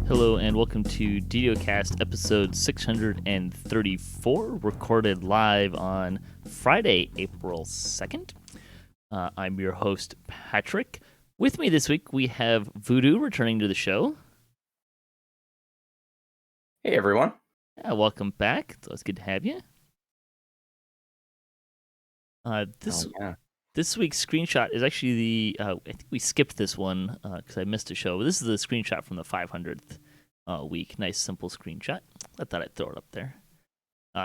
Hello and welcome to DDOCast episode 634, recorded live on Friday, April 2nd. I'm your host, Patrick. With me this week, we have Voodoo returning to the show. Hey, everyone. Welcome back. It's good to have you. This week's screenshot is actually I think we skipped this one because I missed a show. This is the screenshot from the 500th week. Nice, simple screenshot. I thought I'd throw it up there.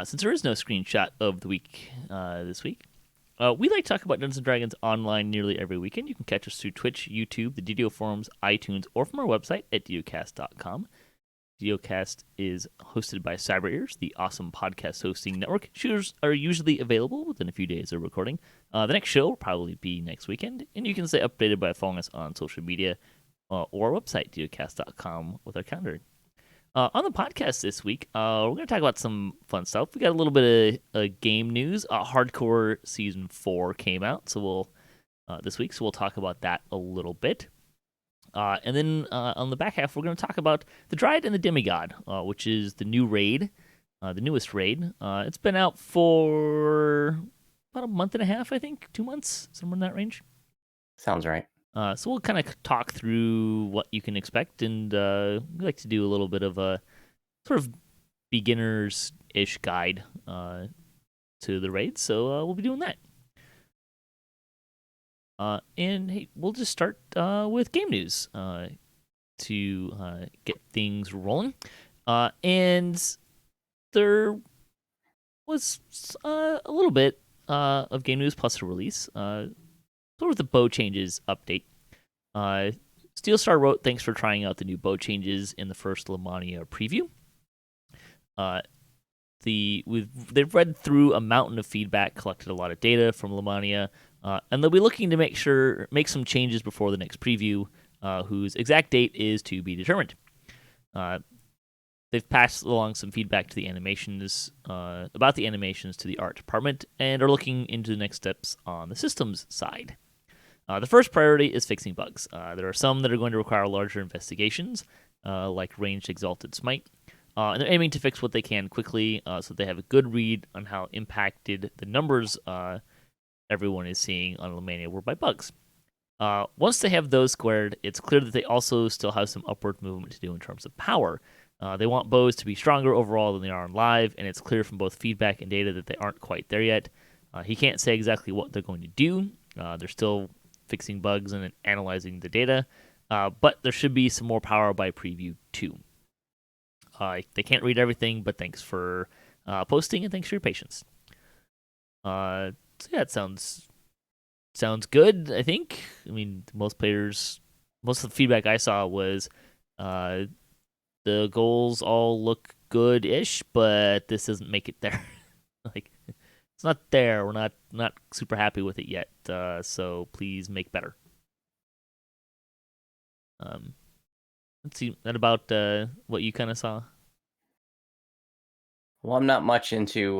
Since there is no screenshot of the week this week, we like to talk about Dungeons & Dragons online nearly every weekend. You can catch us through Twitch, YouTube, the DDO forums, iTunes, or from our website at DDOcast.com. DDOcast is hosted by Cyber Ears, the awesome podcast hosting network. Shows are usually available within a few days of recording. The next show will probably be next weekend, and you can stay updated by following us on social media or our website, DDOcast.com, with our calendar. On the podcast this week, we're going to talk about some fun stuff. We got a little bit of game news. Hardcore Season 4 came out this week, so we'll talk about that a little bit. And then on the back half, we're going to talk about the Dryad and the Demigod, which is the new raid, the newest raid. It's been out for about a month and a half, I think, 2 months, somewhere in that range. Sounds right. So we'll kind of talk through what you can expect, and we like to do a little bit of a sort of beginners-ish guide to the raid, so we'll be doing that. And hey, we'll just start with game news to get things rolling. And there was a little bit of game news plus a release. Sort of the bow changes update. Steelstar wrote, "Thanks for trying out the new bow changes in the first Lamania preview." They've read through a mountain of feedback, collected a lot of data from Lamania, and they'll be looking to make some changes before the next preview, whose exact date is to be determined. They've passed along some feedback to the animations about the animations to the art department, and are looking into the next steps on the systems side. The first priority is fixing bugs. There are some that are going to require larger investigations, like ranged exalted smite. And they're aiming to fix what they can quickly, so they have a good read on how impacted the numbers everyone is seeing on Lamania were by bugs. Once they have those squared, it's clear that they also still have some upward movement to do in terms of power. They want bows to be stronger overall than they are on live, and it's clear from both feedback and data that they aren't quite there yet. He can't say exactly what they're going to do. They're still fixing bugs and analyzing the data, but there should be some more power by preview 2. They can't read everything, but thanks for posting and thanks for your patience. So yeah, it sounds good, I think. I mean, most of the feedback I saw was the goals all look good-ish, but this doesn't make it there. Like, it's not there. We're not super happy with it yet, so please make better. Let's see, that about what you kind of saw? Well, I'm not much into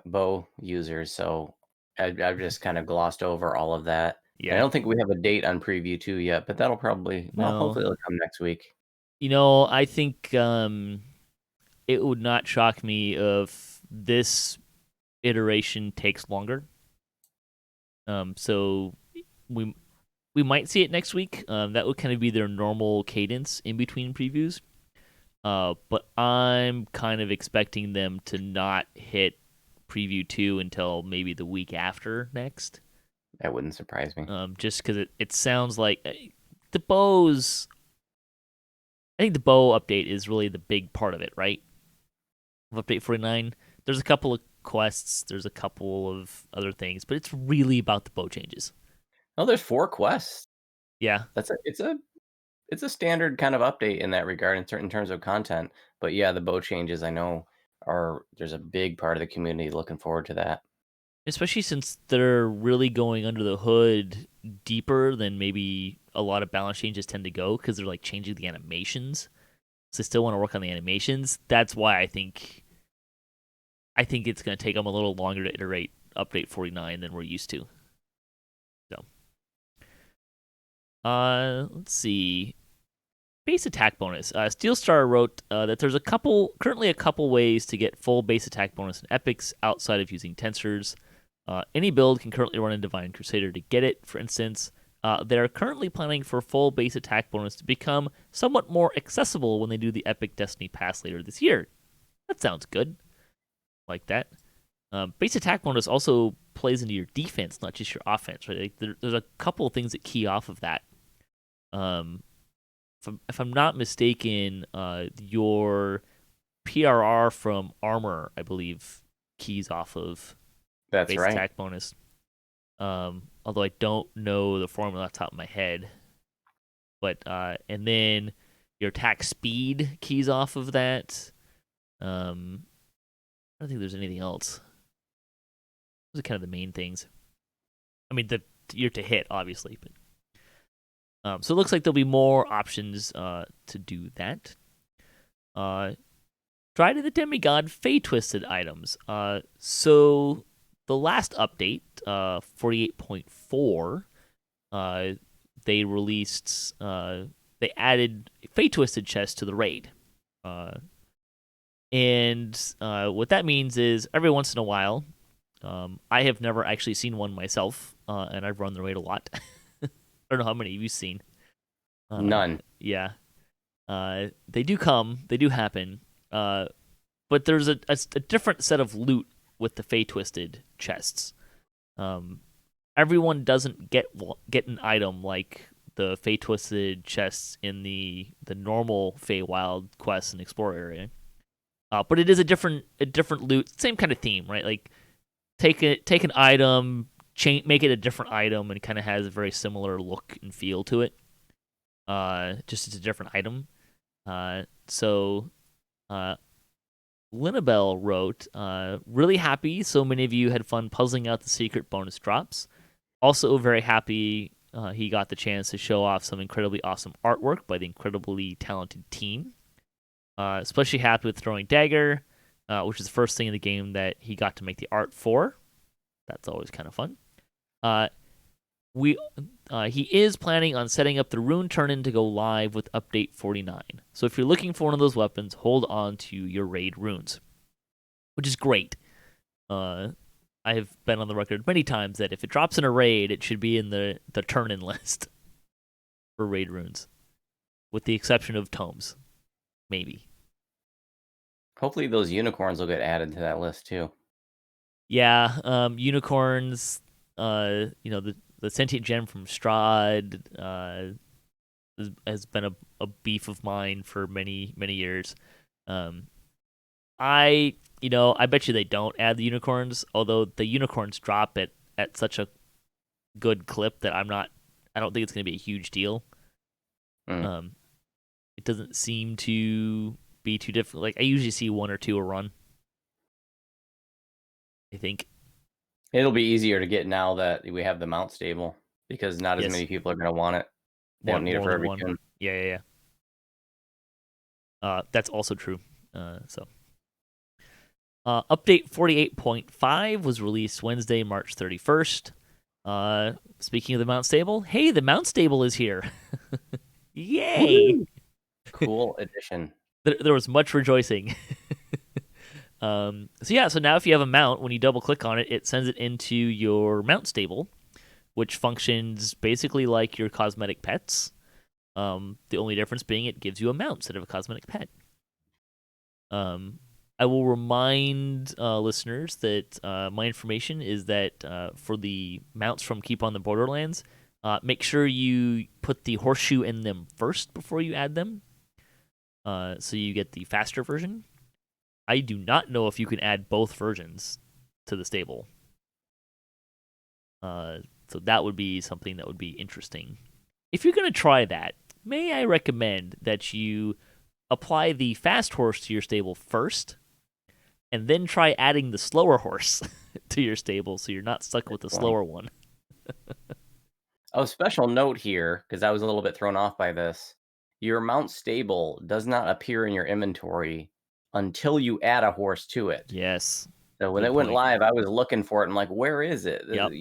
bow users, so I've just kind of glossed over all of that. And I Yeah. don't think we have a date on preview 2 yet, but that'll probably, well, No. hopefully it'll come next week. I think it would not shock me if this iteration takes longer. So we might see it next week. That would kind of be their normal cadence in between previews. But I'm kind of expecting them to not hit preview 2 until maybe the week after next. That wouldn't surprise me. Just because it sounds like the bows. I think the bow update is really the big part of it, right? Of update 49. There's a couple of quests, there's a couple of other things, but it's really about the bow changes. Oh, there's 4 quests. Yeah. It's a standard kind of update in that regard in certain terms of content. But yeah, the bow changes I know there's a big part of the community looking forward to that. Especially since they're really going under the hood deeper than maybe a lot of balance changes tend to go, because they're like changing the animations. So they still want to work on the animations. That's why I think it's going to take them a little longer to iterate update 49 than we're used to. So, let's see. base attack bonus. Steelstar wrote that there's currently a couple ways to get full base attack bonus in epics outside of using tensors. Any build can currently run a Divine Crusader to get it. For instance, they are currently planning for full base attack bonus to become somewhat more accessible when they do the Epic Destiny Pass later this year. That sounds good. Like that. Base attack bonus also plays into your defense, not just your offense, right? Like there's a couple of things that key off of that. If I'm not mistaken, your PRR from armor, I believe, keys off of That's base right. attack bonus. Although I don't know the formula off the top of my head. But and then your attack speed keys off of that. I don't think there's anything else. Those are kind of the main things. I mean, you're to hit, obviously, but so it looks like there'll be more options to do that. Dryad the Demigod Fey Twisted items. So the last update, 48.4, they released, they added Fey Twisted chests to the raid. And what that means is every once in a while, I have never actually seen one myself, and I've run the raid a lot. I don't know how many you've seen. None. Yeah. They do come. They do happen. But there's a different set of loot with the Fey Twisted chests. Everyone doesn't get an item like the Fey Twisted chests in the normal Feywild quest and Explorer area. But it is a different loot, same kind of theme, right? Like take an item, make it a different item, and it kind of has a very similar look and feel to it. Just it's a different item. So Linabelle wrote, really happy so many of you had fun puzzling out the secret bonus drops. Also very happy he got the chance to show off some incredibly awesome artwork by the incredibly talented team. Especially happy with Throwing Dagger, which is the first thing in the game that he got to make the art for. That's always kind of fun. He is planning on setting up the Rune Turn-In to go live with Update 49. So if you're looking for one of those weapons, hold on to your raid runes, which is great. I have been on the record many times that if it drops in a raid, it should be in the Turn-In list for raid runes, with the exception of tomes, maybe. Hopefully those unicorns will get added to that list too. Yeah, unicorns, the sentient gem from Strahd has been a beef of mine for many, many years. I bet you they don't add the unicorns, although the unicorns drop at such a good clip that I don't think it's going to be a huge deal. It doesn't seem to be too difficult. Like I usually see one or two a run. I think it'll be easier to get now that we have the mount stable because not as many people are going to want it. They don't need it for every tune. Yeah. That's also true. Update 48.5 was released Wednesday, March 31st. Speaking of the mount stable, hey, the mount stable is here. Yay! Woo! Cool addition. There was much rejoicing. So now if you have a mount, when you double click on it, it sends it into your mount stable, which functions basically like your cosmetic pets. The only difference being it gives you a mount instead of a cosmetic pet. I will remind listeners that my information is that for the mounts from Keep on the Borderlands, make sure you put the horseshoe in them first before you add them, so you get the faster version. I do not know if you can add both versions to the stable. So that would be something that would be interesting. If you're going to try that, may I recommend that you apply the fast horse to your stable first, and then try adding the slower horse to your stable so you're not stuck with the slower one. A special note here, because I was a little bit thrown off by this. Your mount stable does not appear in your inventory until you add a horse to it. Yes. So when it went live, I was looking for it. I'm like, where is it? Yep.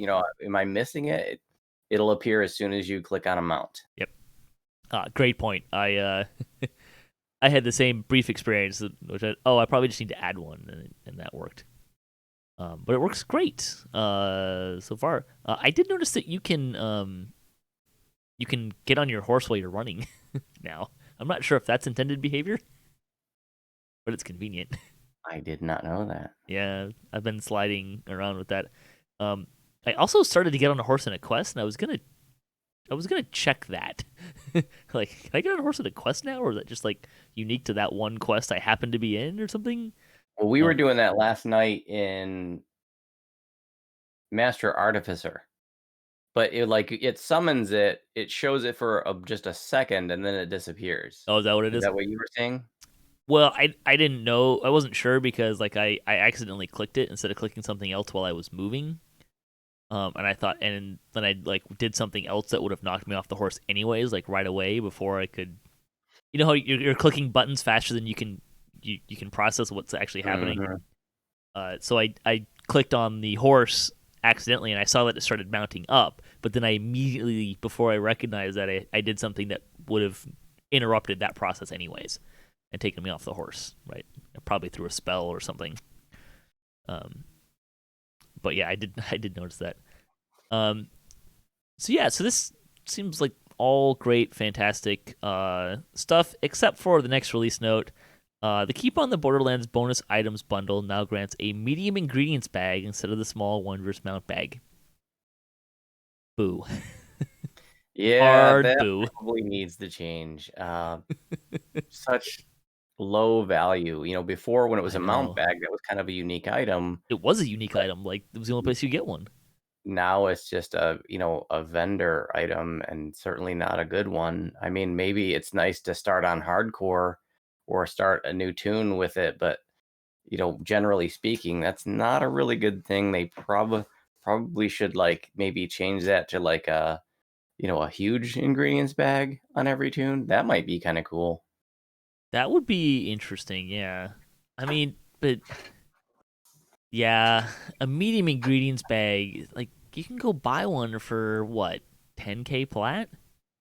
Am I missing it? It'll appear as soon as you click on a mount. Yep. Great point. I had the same brief experience, which I probably just need to add one, and that worked. But it works great so far. I did notice that you can get on your horse while you're running now. I'm not sure if that's intended behavior, but it's convenient. I did not know that. Yeah, I've been sliding around with that. Um, I also started to get on a horse in a quest, and I was gonna check that. Like, can I get on a horse in a quest now, or is that just like unique to that one quest I happen to be in, or something? Well, we were Um, doing that last night in Master Artificer, but it summons it, it shows it for just a second, and then it disappears. oh, is that what it Is is? that what you were saying? Well, I didn't know. I wasn't sure because like I accidentally clicked it instead of clicking something else while I was moving. And I thought, and then I like did something else that would have knocked me off the horse anyways, like right away before I could. You know how you're clicking buttons faster than you can process what's actually happening. Mhm. So I clicked on the horse accidentally, and I saw that it started mounting up. But then I immediately, before I recognized that, I did something that would have interrupted that process anyways, and taken me off the horse. Right, probably through a spell or something. Um, but yeah, I did notice that. Um, so yeah, so this seems like all great, fantastic stuff, except for the next release note. The Keep on the Borderlands bonus items bundle now grants a medium ingredients bag instead of the small Wondrous Mount bag. Boo. Yeah, Hard that boo. probably needs to change. Such low value. Before when it was I a mount know. bag, that was kind of a unique item, It was a unique but item. Like, it was the only place you get one. now it's just a vendor item and certainly not a good one. I mean, maybe it's nice to start on hardcore or start a new tune with it, but generally speaking, that's not a really good thing. They probably should like maybe change that to like a huge ingredients bag on every tune. That might be kind of cool. That would be interesting, yeah. I mean, but yeah, a medium ingredients bag, like, you can go buy one for what, 10K plat?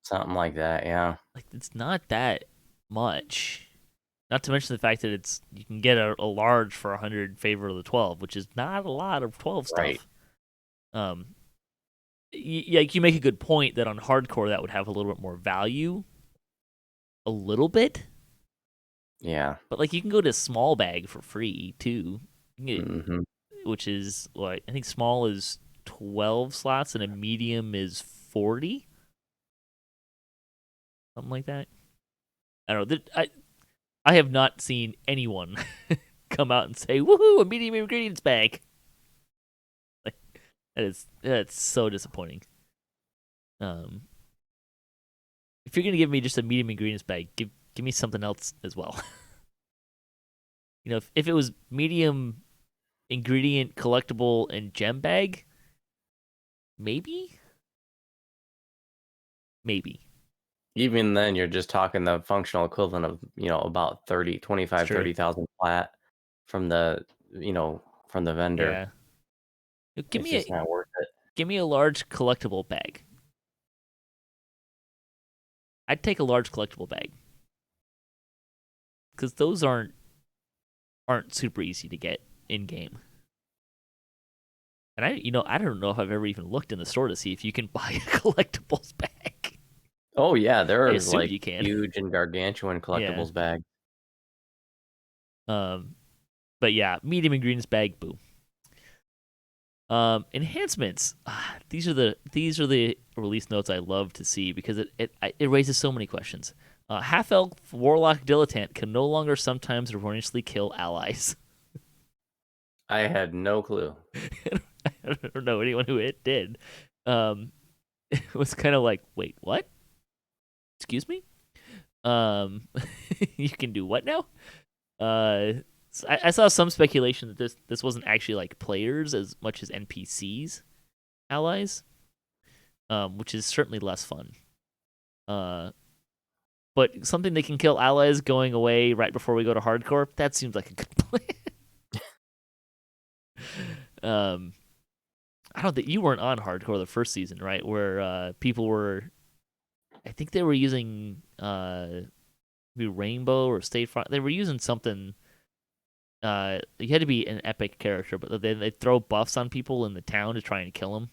Something like that, yeah. Like, it's not that much. Not to mention the fact that it's you can get a large for 100 favor of the 12, which is not a lot of 12 Right. stuff. Um, yeah, you make a good point that on hardcore that would have a little bit more value, a little bit, Yeah. but like you can go to small bag for free too. You can get, Hmm. which is what I think small is 12 slots and a medium is 40, something like that. I don't know. I have not seen anyone come out and say, "Woohoo, a medium ingredients bag." Like, that's so disappointing. Um, if you're gonna give me just a medium ingredients bag, give me something else as well. If it was medium ingredient collectible and gem bag, maybe, maybe Even then, you're just talking the functional equivalent of, about 30, it's 25, true. 30,000 flat from the vendor. Yeah, give It's me just a not worth it. give me a large collectible bag. I'd take a large collectible bag because those aren't super easy to get in game. And I don't know if I've ever even looked in the store to see if you can buy a collectibles bag. Oh yeah, I there's assume like you can. huge and gargantuan Yeah. collectibles bag. Um, but yeah, medium ingredients bag, boo. Enhancements. These are the release notes I love to see because it raises so many questions. Half elf warlock dilettante can no longer sometimes erroneously kill allies. I had no clue. I don't know anyone who it did. It was kind of like, wait, what? Excuse me? Um, you can do what now? I saw some speculation that this wasn't actually like players as much as NPCs allies, which is certainly less fun. Uh, but something that can kill allies going away right before we go to hardcore, that seems like a good plan. I don't think you weren't on hardcore the first season, right? Where people were I think they were using maybe Rainbow or State Farm. They were using something. You had to be an epic character, but then they throw buffs on people in the town to try and kill them,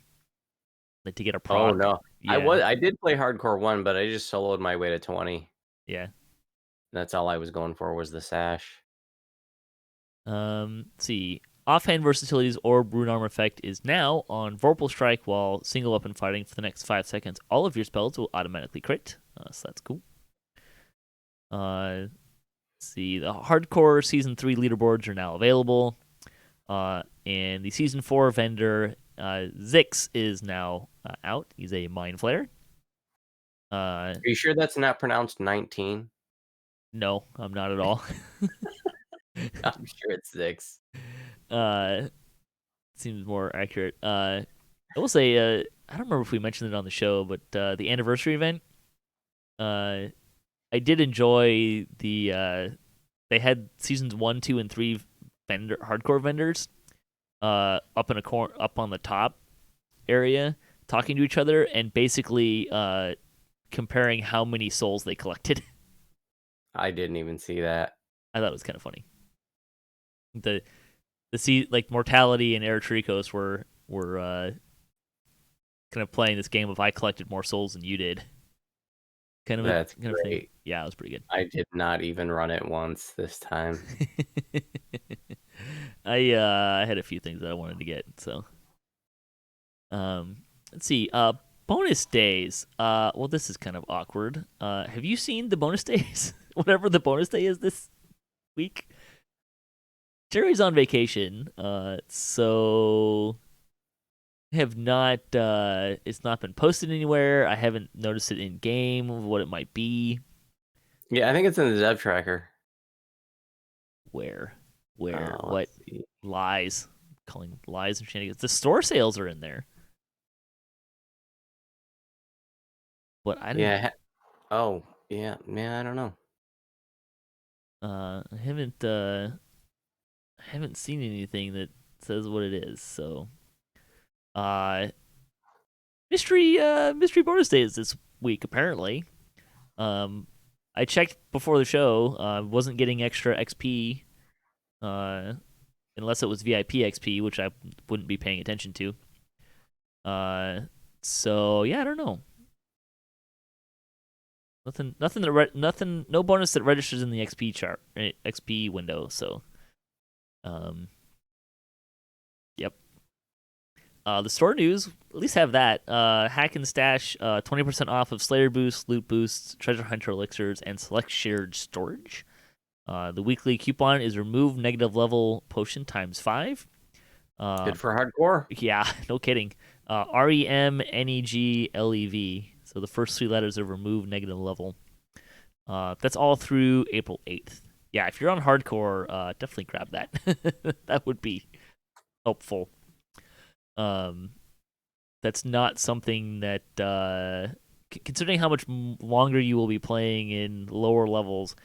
like to get a Oh proc. no, Yeah, I did play hardcore 1, but I just soloed my way to 20. yeah. That's all I was going for was the sash. Let's see. Offhand Versatility's Orb Rune Armor effect is now on Vorpal Strike while single weapon fighting for the next 5 seconds. All of your spells will automatically crit, so that's cool. Let's see. The Hardcore Season 3 leaderboards are now available. And the Season 4 vendor, Zix, is now out. He's a Mind Flayer. Are you sure that's not pronounced 19? No, I'm not at all. I'm sure it's 6. uh, Seems more accurate. I will say, I don't remember if we mentioned it on the show, but the anniversary event, I did enjoy the. They had seasons 1, 2, and 3 hardcore vendors, up in up on the top area, talking to each other and basically comparing how many souls they collected. I didn't even see that. I thought it was kind of funny. Like Mortality and Eritricos were kind of playing this game of I collected more souls than you did. That's Kind of thing. great. Yeah, it was pretty good. I did not even run it once this time. I had a few things that I wanted to get, so let's see. Bonus days. Well, this is kind of awkward. Have you seen the bonus days? Whatever the bonus day is this week. Jerry's on vacation, so have not. It's not been posted anywhere. I haven't noticed it in game of what it might be. Yeah, I think it's in the dev tracker. Where? Oh, What? Lies. Calling lies and shenanigans. The store sales are in there. But I didn't. Yeah. Oh, yeah. Man, I don't know. I haven't seen anything that says what it is. So, uh, mystery bonus days this week apparently. I checked before the show. Wasn't getting extra XP. Unless it was VIP XP, which I wouldn't be paying attention to. So yeah, I don't know. Nothing. No bonus that registers in the XP chart, XP window. So, yep. The store news, at least have that. Hack and stash, 20% off of Slayer boosts, loot boosts, treasure hunter elixirs, and select shared storage. The weekly coupon is remove negative level potion times 5. Good for hardcore. Yeah, no kidding. REMNEGLEV. So the first 3 letters of remove negative level. That's all through April 8th. Yeah, if you're on hardcore, definitely grab that. That would be helpful. That's not something that, considering how much longer you will be playing in lower levels,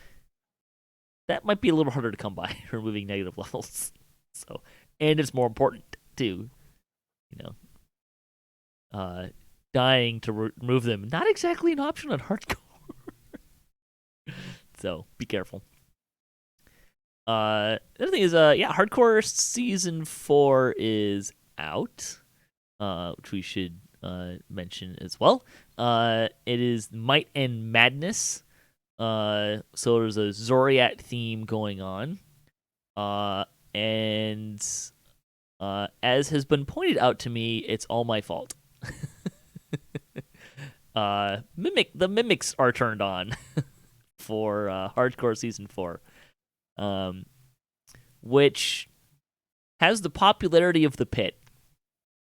that might be a little harder to come by, removing negative levels. So, and it's more important too. Dying to remove them, not exactly an option on hardcore. So be careful. The other thing is, hardcore season 4 is out, which we should mention as well. It is Might and Madness. So there's a Zoriat theme going on. And as has been pointed out to me, it's all my fault. The mimics are turned on for hardcore season 4, which has the popularity of the pit.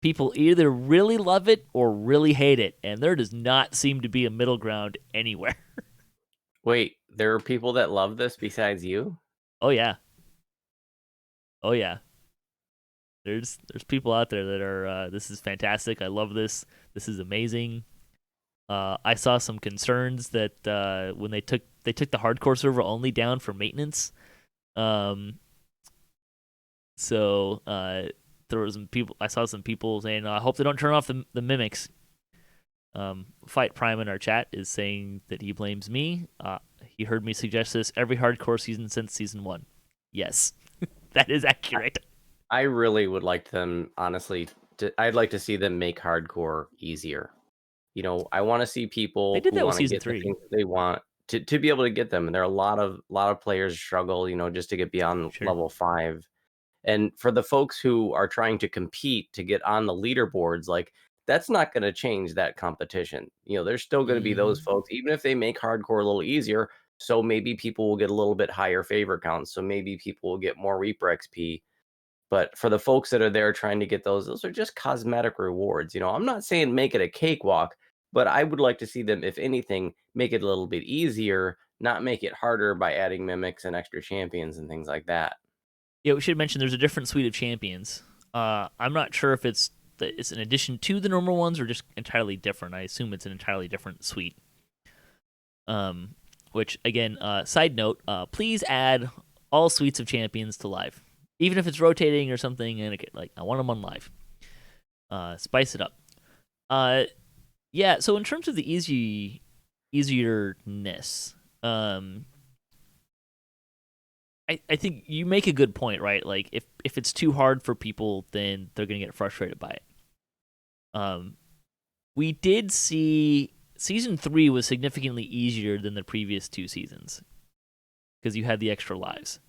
People either really love it or really hate it, and there does not seem to be a middle ground anywhere. Wait, there are people that love this besides you? Oh yeah. There's people out there that are this is fantastic. I love this. This is amazing. I saw some concerns that when they took the hardcore server only down for maintenance. So there was some people. I saw some people saying, "I hope they don't turn off the mimics." Fight Prime in our chat is saying that he blames me. He heard me suggest this every hardcore season since season 1. Yes, that is accurate. I really would like them, honestly. I'd like to see them make hardcore easier. I want to see They people did who that with want to season get the 3. things that they want to be able to get them. And there are a lot of players struggle, just to get beyond Sure. level 5. And for the folks who are trying to compete to get on the leaderboards, like that's not going to change that competition. There's still going to be those folks, even if they make hardcore a little easier. So maybe people will get a little bit higher favor counts. So maybe people will get more Reaper XP. But for the folks that are there trying to get those are just cosmetic rewards. I'm not saying make it a cakewalk, but I would like to see them, if anything, make it a little bit easier, not make it harder by adding mimics and extra champions and things like that. Yeah, we should mention there's a different suite of champions. I'm not sure if it's an addition to the normal ones or just entirely different. I assume it's an entirely different suite. Which again, side note, please add all suites of champions to live, even if it's rotating or something. And I want them on live. Spice it up. Yeah. So in terms of the easierness, I think you make a good point, right? Like if it's too hard for people, then they're gonna get frustrated by it. We did see season 3 was significantly easier than the previous 2 seasons because you had the extra lives,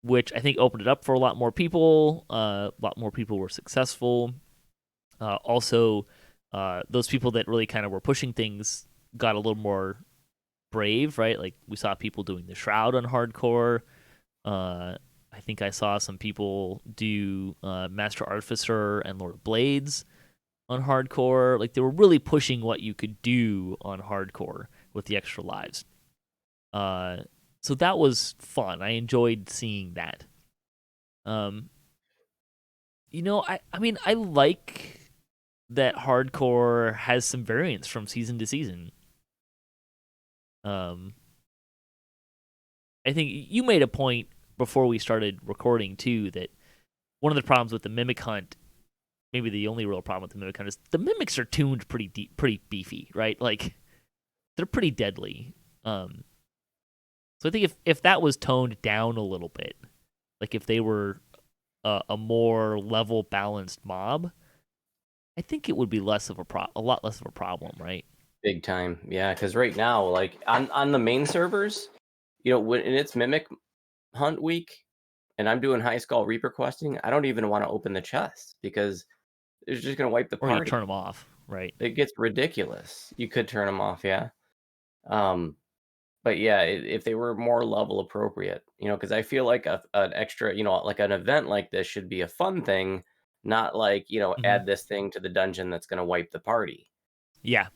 which I think opened it up for a lot more people. A lot more people were successful. Also, those people that really kind of were pushing things got a little more brave, right? Like we saw people doing the Shroud on hardcore. I think I saw some people do Master Artificer and Lord of Blades on hardcore. Like they were really pushing what you could do on hardcore with the extra lives. So that was fun. I enjoyed seeing that. I mean, I like that hardcore has some variance from season to season. I think you made a point before we started recording too that one of the problems with the mimic hunt, maybe the only real problem with the mimic hunt, is the mimics are tuned pretty deep, pretty beefy, right? Like they're pretty deadly. So I think if that was toned down a little bit, like if they were a more level balanced mob, I think it would be a lot less of a problem, right? Big time. Yeah, because right now, like on the main servers, when it's Mimic Hunt week and I'm doing high skull Reaper questing, I don't even want to open the chest because it's just going to wipe the Or you party. turn them off, right? It gets ridiculous. You could turn them off, yeah. But yeah, if they were more level appropriate, because I feel like an extra, like an event like this should be a fun thing, not like, add this thing to the dungeon that's going to wipe the party. Yeah,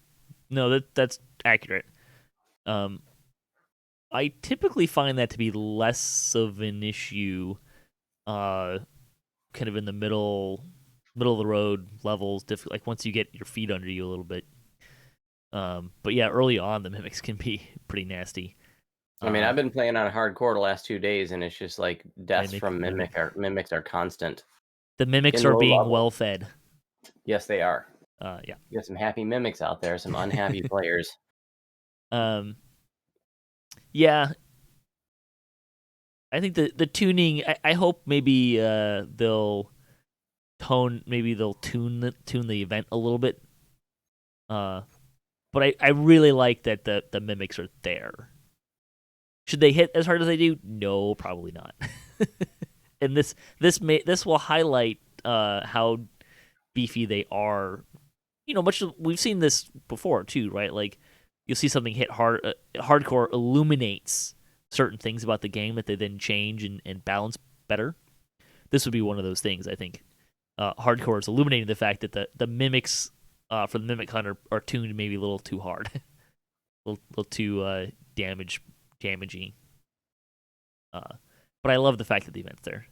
no, that's accurate. I typically find that to be less of an issue, kind of in the middle of the road levels, like once you get your feet under you a little bit. But yeah, early on the mimics can be pretty nasty. I mean, I've been playing on hardcore the last 2 days, and it's just like deaths from mimics are constant. The mimics In are low being level. well fed. Yes, they are. Yeah. You got some happy mimics out there, some unhappy players. Yeah. I think the tuning. I hope maybe they'll tune the event a little bit. But I really like that the mimics are there. Should they hit as hard as they do? No, probably not. And this will highlight how beefy they are. We've seen this before too, right? Like you'll see something hit hard. Hardcore illuminates certain things about the game that they then change and balance better. This would be one of those things. I think hardcore is illuminating the fact that the mimics for the mimic hunter are tuned maybe a little too hard, a little too damaging. But I love the fact that the event's there.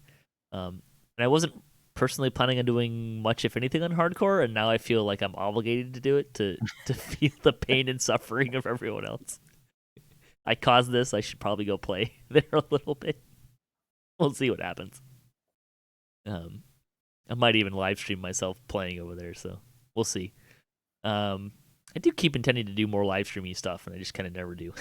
And I wasn't personally planning on doing much, if anything, on hardcore, and now I feel like I'm obligated to do it to feel the pain and suffering of everyone else. I caused this. I should probably go play there a little bit. We'll see what happens. I might even live stream myself playing over there, so we'll see. I do keep intending to do more live streaming stuff, and I just kind of never do.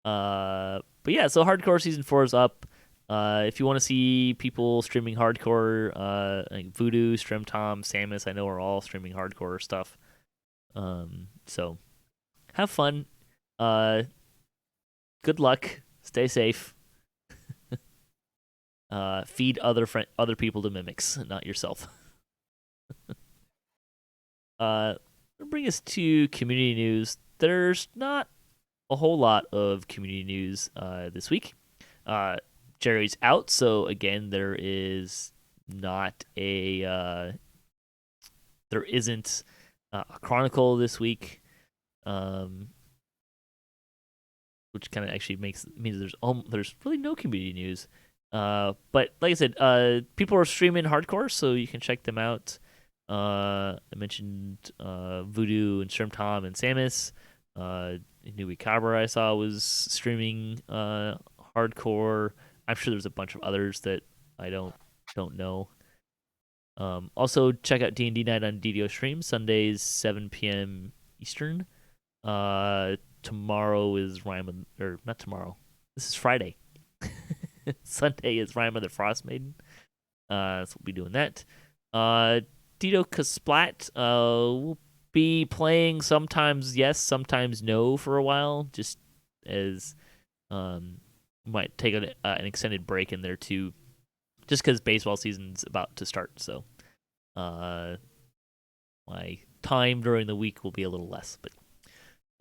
But yeah, so Hardcore Season 4 is up. If you want to see people streaming hardcore, like Voodoo, Strim Tom, Samus, I know are all streaming hardcore stuff. So have fun. Uh, Good luck. Stay safe. Feed other people to mimics, not yourself. Bring us to community news. There's not a whole lot of community news this week. Jerry's out, so again, there is not there isn't a chronicle this week, which kind of actually means there's really no community news. But like I said, people are streaming hardcore, so you can check them out. I mentioned Voodoo and Shrimp Tom and Samus. Nui Cabra I saw was streaming hardcore. I'm sure there's a bunch of others that I don't know. Also check out D&D Night on DDO Stream Sundays 7 p.m. Eastern. Tomorrow is or not tomorrow. This is Friday. Sunday is Rhyme of the Frost Maiden. So we'll be doing that. DDOCast will be playing sometimes yes, sometimes no for a while, just as might take an extended break in there too, just because baseball season's about to start. So my time during the week will be a little less, but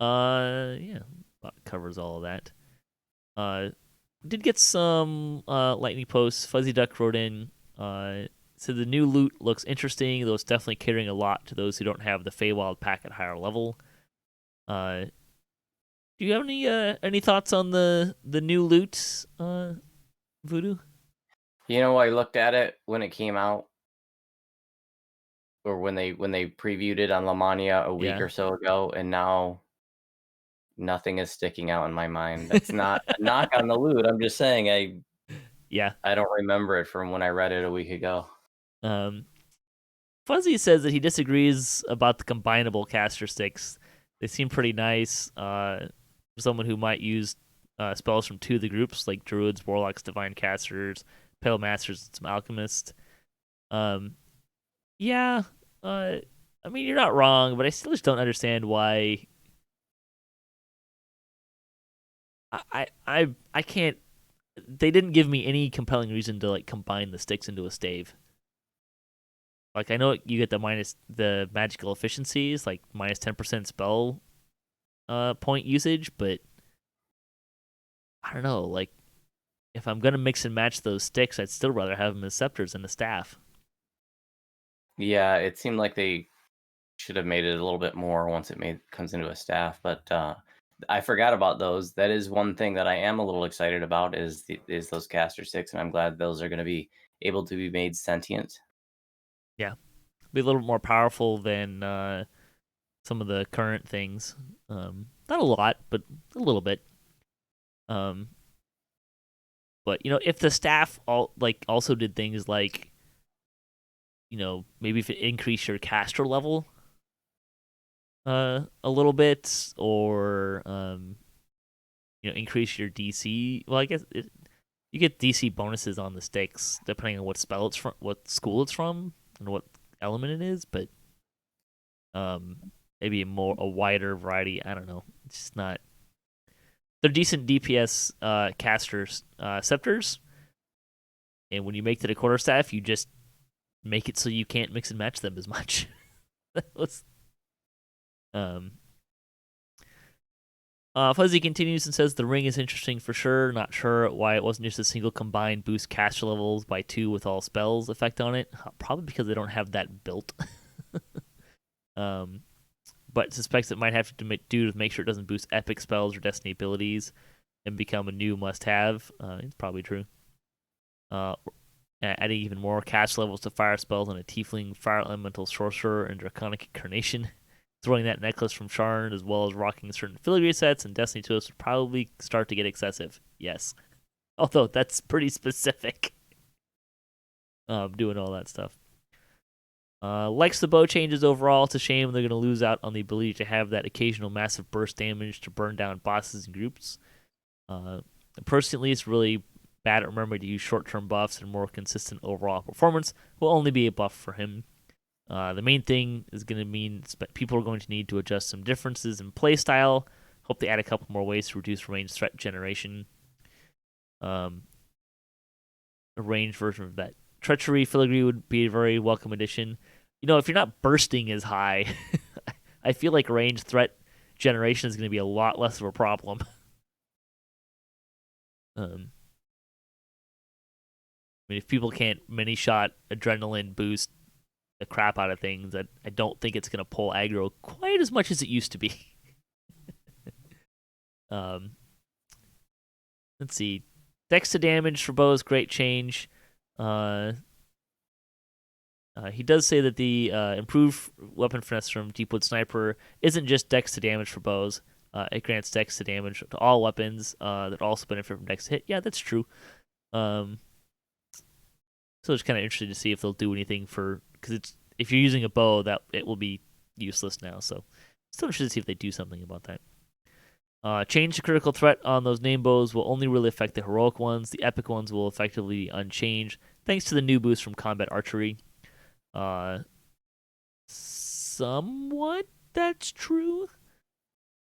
yeah, that covers all of that. Did get some lightning posts. Fuzzy Duck wrote in, said the new loot looks interesting, though it's definitely catering a lot to those who don't have the Feywild pack at higher level. Do you have any thoughts on the new loot, Voodoo? You know, I looked at it when it came out, or when they previewed it on Lamania a week Yeah. or so ago, and now nothing is sticking out in my mind. That's not a knock on the loot. I'm just saying Yeah. I don't remember it from when I read it a week ago. Fuzzy says that he disagrees about the combinable caster sticks. They seem pretty nice. For someone who might use spells from two of the groups, like Druids, Warlocks, Divine Casters, Pale Masters, and some Alchemists. Yeah. I mean, you're not wrong, but I still just don't understand why. I can't. They didn't give me any compelling reason to like combine the sticks into a stave. Like I know you get the magical efficiencies, like minus 10% spell point usage, but I don't know. Like if I'm gonna mix and match those sticks, I'd still rather have them as scepters than the staff. Yeah, it seemed like they should have made it a little bit more once it comes into a staff, but I forgot about those. That is one thing that I am a little excited about is those caster sticks, and I'm glad those are going to be able to be made sentient. Yeah, be a little bit more powerful than some of the current things. Not a lot, but a little bit. But if the staff also did things like, maybe if it increased your caster level a little bit, or increase your DC. Well, I guess you get DC bonuses on the sticks depending on what spell it's from, what school it's from, and what element it is. But maybe a wider variety. I don't know. It's just not. They're decent DPS casters, scepters, and when you make it a quarterstaff, you just make it so you can't mix and match them as much. Fuzzy continues and says the ring is interesting for sure. Not sure why it wasn't just a single combined boost caster levels by 2 with all spells effect on it. Probably because they don't have that built. But suspects it might have to do to make sure it doesn't boost epic spells or destiny abilities and become a new must-have. It's probably true. Adding even more cast levels to fire spells on a tiefling, fire elemental sorcerer, and draconic incarnation. Throwing that necklace from Sharn, as well as rocking certain filigree sets and Destiny tools, would probably start to get excessive. Yes. Although that's pretty specific. Doing all that stuff. Likes the bow changes overall. It's a shame they're going to lose out on the ability to have that occasional massive burst damage to burn down bosses and groups. Personally, it's really bad at remembering to use short-term buffs, and more consistent overall performance will only be a buff for him. The main thing is going to mean people are going to need to adjust some differences in playstyle. Hope they add a couple more ways to reduce range threat generation. A ranged version of that treachery filigree would be a very welcome addition. If you're not bursting as high, I feel like range threat generation is going to be a lot less of a problem. If people can't mini shot adrenaline boost the crap out of things, I don't think it's going to pull aggro quite as much as it used to be. Let's see. Dex to damage for bows, great change. He does say that the improved weapon finesse from Deepwood Sniper isn't just dex to damage for bows. It grants dex to damage to all weapons that also benefit from dex to hit. Yeah, that's true. So it's kind of interesting to see if they'll do anything because if you're using a bow, that it will be useless now. So still interested to see if they do something about that. Change the critical threat on those name bows will only really affect the heroic ones. The epic ones will effectively be unchanged, thanks to the new boost from combat archery. Somewhat that's true,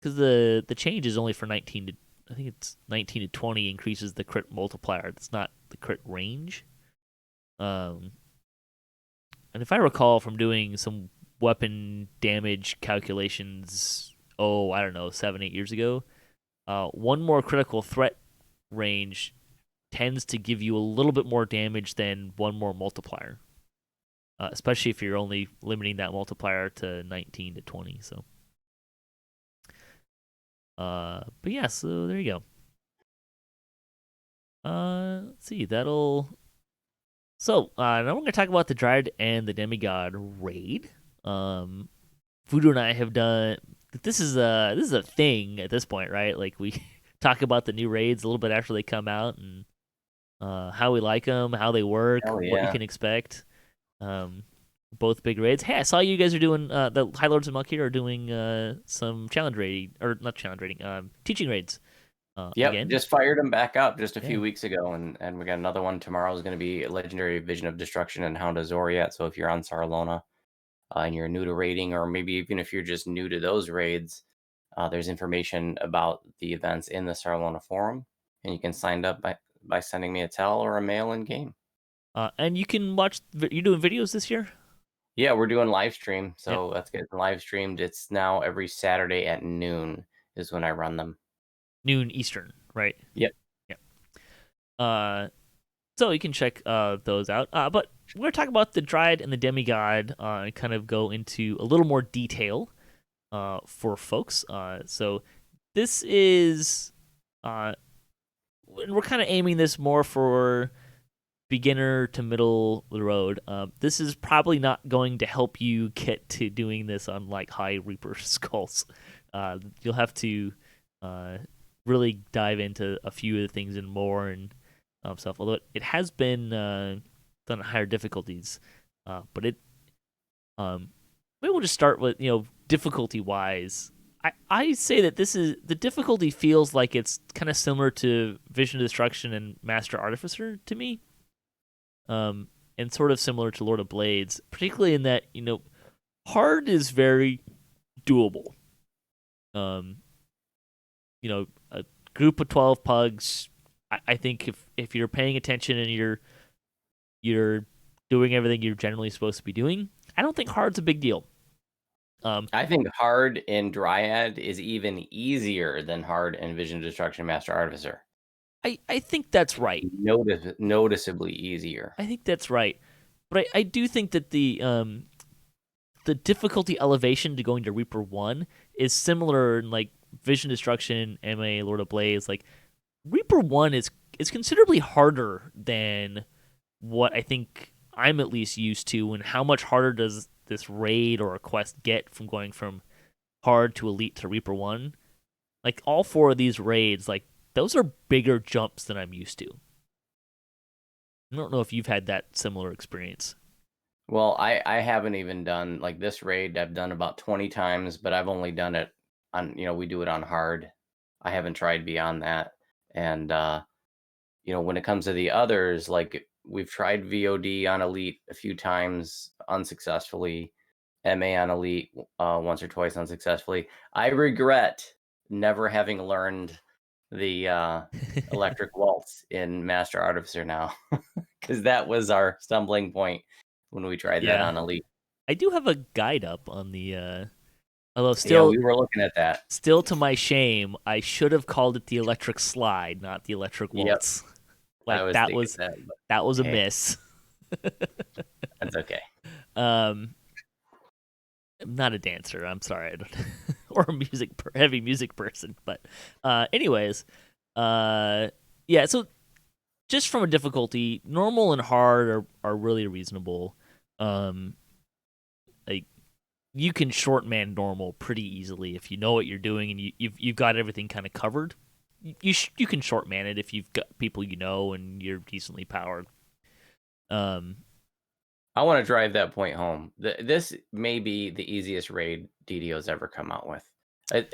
because the change is only for 19 to, I think it's 19 to 20 increases the crit multiplier. That's not the crit range. And if I recall from doing some weapon damage calculations, I don't know, 7-8 years ago, one more critical threat range tends to give you a little bit more damage than one more multiplier, especially if you're only limiting that multiplier to 19 to 20. So, but yeah, so there you go. Let's see, So now we're gonna talk about the Dryad and the Demigod raid. Voodoo and I have done. This is a thing at this point, right? Like, we talk about the new raids a little bit after they come out, and how we like them, how they work, Hell what you yeah. can expect. Both big raids. Hey, I saw you guys are doing the High Lords of Malkir are doing some challenge raiding, or not challenge raiding, teaching raids. Yep, Again. just fired them back up just a Yeah. few weeks ago, and we got another one tomorrow. Is going to be Legendary Vision of Destruction and Hound of Zoriat. So if you're on Sarlona and you're new to raiding, or maybe even if you're just new to those raids, there's information about the events in the Sarlona forum, and you can sign up by sending me a tell or a mail in game. And you can watch. You're doing videos this year. Yeah, we're doing live stream, Yep. so that's getting live streamed. It's now every Saturday at noon is when I run them. Noon Eastern, right? Yep. Yep. So you can check those out. But we're going to talk about the Dryad and the Demigod and kind of go into a little more detail for folks. So this is, and we're kind of aiming this more for beginner to middle of the road. This is probably not going to help you get to doing this on like high Reaper skulls. You'll have to really dive into a few of the things and more and stuff. Although it has been done at higher difficulties, but maybe we'll just start with difficulty wise. I say that the difficulty feels like it's kind of similar to Vision of Destruction and Master Artificer to me, and sort of similar to Lord of Blades, particularly in that hard is very doable. A group of 12 pugs. I think if you're paying attention and you're doing everything you're generally supposed to be doing, I don't think hard's a big deal. I think hard in Dryad is even easier than hard in Vision of Destruction Master Artificer. I think that's right. Noticeably easier. I think that's right. But I do think that the difficulty elevation to going to Reaper 1 is similar in like Vision Destruction, MA, Lord of Blades. Like, Reaper 1 is considerably harder than what I think I'm at least used to, and how much harder does this raid or a quest get from going from hard to elite to Reaper 1? Like, all 4 of these raids, like, those are bigger jumps than I'm used to. I don't know if you've had that similar experience. Well, I haven't even done like this raid. I've done about 20 times, but I've only done it on, we do it on hard. I haven't tried beyond that. And when it comes to the others, like we've tried VOD on Elite a few times unsuccessfully, MA on Elite once or twice unsuccessfully. I regret never having learned the electric waltz in Master Artificer now, because that was our stumbling point when we tried that Yeah. on Elite. I do have a guide up on the although Yeah, still we were looking at that. still to my shame, I should have called it the electric slide, not the electric Yep, waltz. I Like was thinking that, but that was a hey, miss. that's okay. um I'm not a dancer, I'm sorry. I don't or a heavy music person, but anyways, yeah, so just from a difficulty, normal and hard are really reasonable. Um like you can short man normal pretty easily if you know what you're doing and you've got everything kind of covered. You can short man it if you've got people you know and you're decently powered. Um, I want to drive that point home. This may be the easiest raid DDO's ever come out with.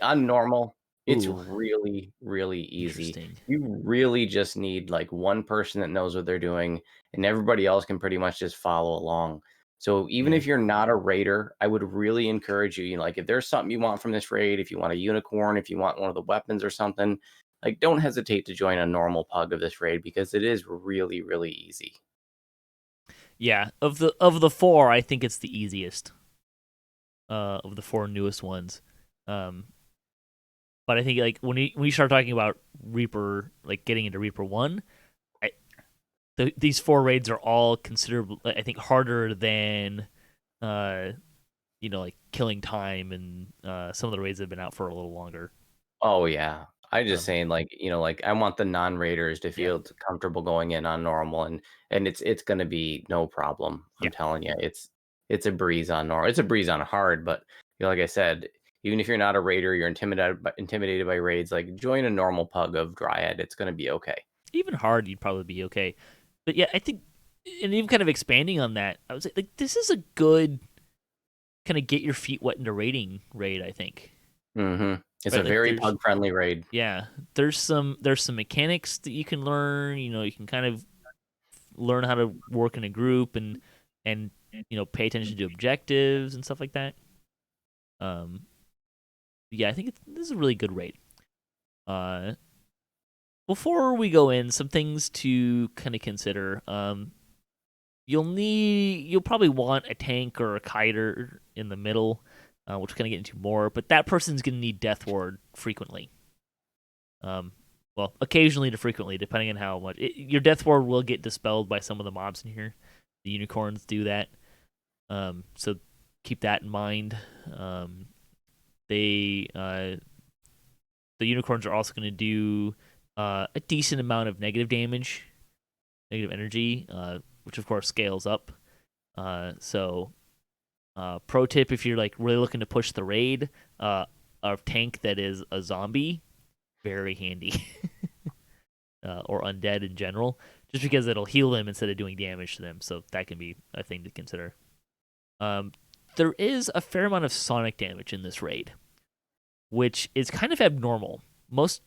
On normal, it's ooh, really, really easy. interesting. You really just need like one person that knows what they're doing, and everybody else can pretty much just follow along. So even Yeah, if you're not a raider, I would really encourage you, like if there's something you want from this raid, if you want a unicorn, if you want one of the weapons or something, like don't hesitate to join a normal pug of this raid because it is really, really easy. yeah. Of the four, I think it's the easiest. Of the four newest ones. Um, but I think like when you start talking about Reaper, like getting into Reaper 1, these four raids are all considerably, I think, harder than uh like killing time and some of the raids that have been out for a little longer. Oh, yeah. I just Um, saying, like, like, I want the non-raiders to yeah, feel comfortable going in on normal, and it's gonna be no problem. yeah. I'm telling you, it's a breeze on normal. It's a breeze on hard, but, like I said, even if you're not a raider, you're intimidated by raids, like, join a normal pug of Dryad. It's gonna be okay. Even hard, you'd probably be okay. But yeah, I think, and even kind of expanding on that, I was like, this is a good kind of get your feet wet into raiding raid. I think, Mhm. It's a right? Like very there's, pug-friendly raid. yeah, there's some mechanics that you can learn. You can kind of learn how to work in a group and pay attention to objectives and stuff like that. Um, yeah, I think this is a really good raid. Uh, Before we go in, some things to kind of consider. You'll probably want a tank or a kiter in the middle, which we're gonna get into more. But that person's gonna need Death Ward frequently. Um, well, occasionally to frequently, depending on how much your Death Ward will get dispelled by some of the mobs in here. The unicorns do that, so keep that in mind. They the unicorns are also going to do a decent amount of negative energy, which of course scales up. So pro tip: if you're like really looking to push the raid, a tank that is a zombie, very handy, or undead in general, just because it'll heal them instead of doing damage to them. So that can be a thing to consider. Um, there is a fair amount of sonic damage in this raid, which is kind of abnormal. Most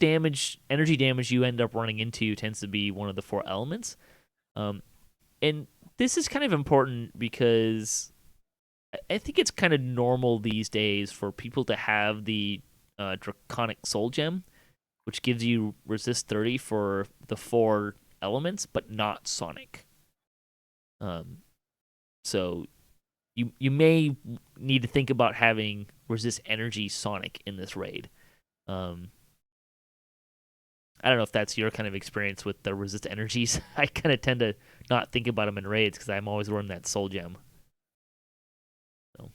energy damage you end up running into tends to be one of the four elements. Um, and this is kind of important because I think it's kind of normal these days for people to have the Draconic Soul Gem, which gives you resist 30 for the four elements, but not Sonic. So you may need to think about having resist energy Sonic in this raid. Um, I don't know if that's your kind of experience with the resist energies. I kind of tend to not think about them in raids because I'm always running that soul gem. So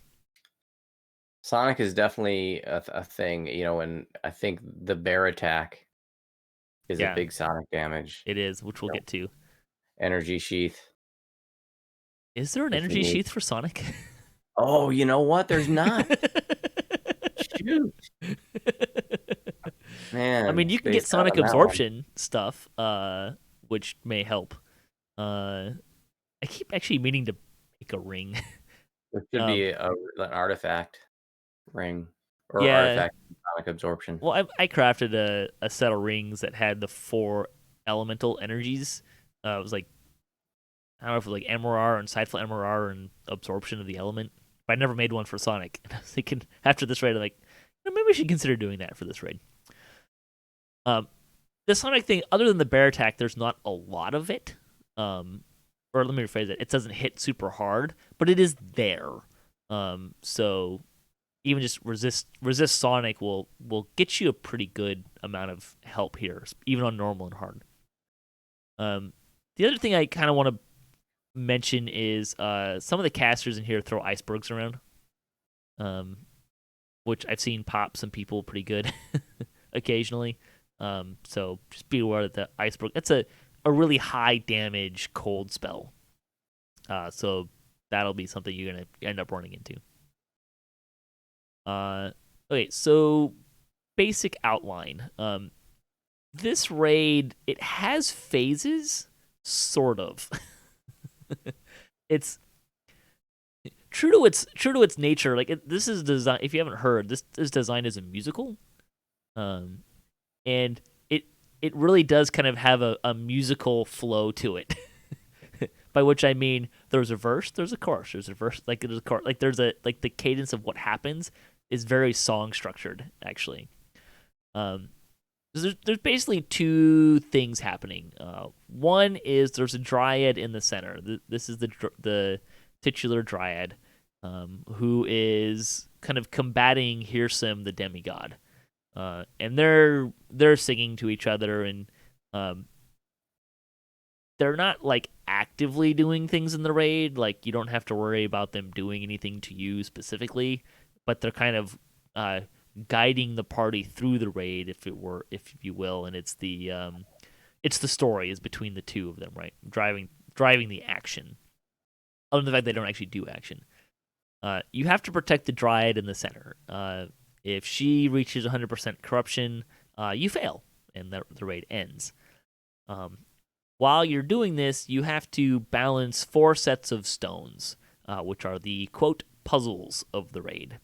Sonic is definitely a thing, and I think the bear attack is a yeah, big Sonic damage. it is, which we'll You know, get to. energy sheath. Is there an If you energy need. sheath for Sonic? Oh, you know what? There's not. Shoot, I man, mean, you can get spaced out Sonic on that one. absorption stuff, which may help. I keep actually meaning to like a ring. It should um, be an artifact ring or yeah. artifact sonic absorption. Well, I crafted a set of rings that had the 4 elemental energies. It was like I don't know if it was like MRR and Insightful MRR and absorption of the element. But I never made one for Sonic. And I was thinking after this raid, I'm like, maybe we should consider doing that for this raid. The Sonic thing, other than the bear attack, there's not a lot of it. Or let me rephrase it. It doesn't hit super hard, but it is there. So even just resist Sonic will get you a pretty good amount of help here, even on normal and hard. The other thing I kind of want to mention is some of the casters in here throw icebergs around, which I've seen pop some people pretty good occasionally. So just be aware that the iceberg, that's a really high damage cold spell. So that'll be something you're going to end up running into. Okay, so basic outline. This raid, it has phases, sort of. It's true to its nature. Like this is design. If you haven't heard, this is designed as a musical, and it really does kind of have a musical flow to it. By which I mean, there's a verse, there's a chorus, there's a verse, like there's a chorus, like there's a like the cadence of what happens is very song structured actually. There's basically 2 things happening. One is there's a Dryad in the center. This is the titular Dryad, who is kind of combating Hirsim the Demigod, and they're singing to each other, and they're not like actively doing things in the raid. Like you don't have to worry about them doing anything to you specifically, but they're kind of guiding the party through the raid, if you will, and it's the story is between the 2 of them, right? Driving the action. Other than the fact they don't actually do action. You have to protect the Dryad in the center. If she reaches 100% corruption, you fail, and the raid ends. While you're doing this, you have to balance 4 sets of stones, which are the quote puzzles of the raid.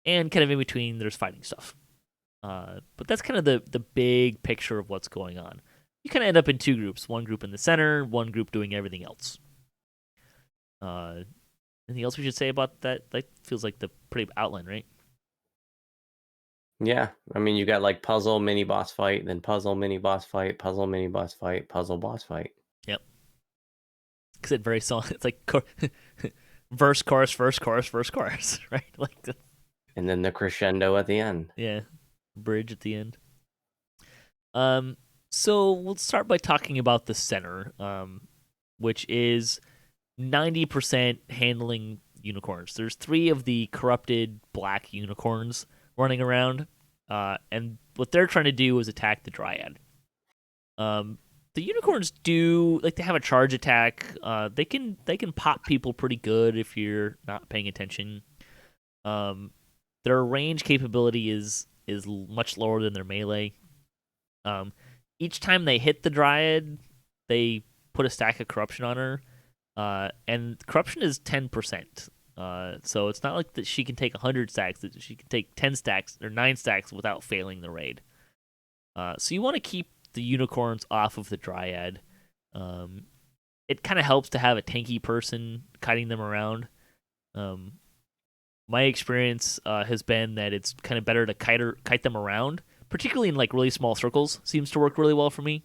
And kind of in between, there's fighting stuff. But that's kind of the big picture of what's going on. You kind of end up in 2 groups. One group in the center, one group doing everything else. Anything else we should say about that? That feels like the pretty outline, right? Yeah, I mean, you got like puzzle, mini boss fight, then puzzle, mini boss fight, puzzle, mini boss fight, puzzle, boss fight. Yep. Because it's very song. It's like verse, chorus, verse, chorus, verse, chorus, right? Like the... And then the crescendo at the end. Yeah, bridge at the end. So we'll start by talking about the center, which is 90% handling unicorns. There's 3 of the corrupted black unicorns running around, and what they're trying to do is attack the Dryad. The unicorns do like to have a charge attack. They can pop people pretty good if you're not paying attention. Their range capability is much lower than their melee. Each time they hit the Dryad, they put a stack of corruption on her, and corruption is 10%. So it's not like that she can take 100 stacks; that she can take 10 stacks or 9 stacks without failing the raid. So you want to keep the unicorns off of the Dryad. It kind of helps to have a tanky person kiting them around. My experience has been that it's kind of better to kite them around, particularly in like really small circles. Seems to work really well for me,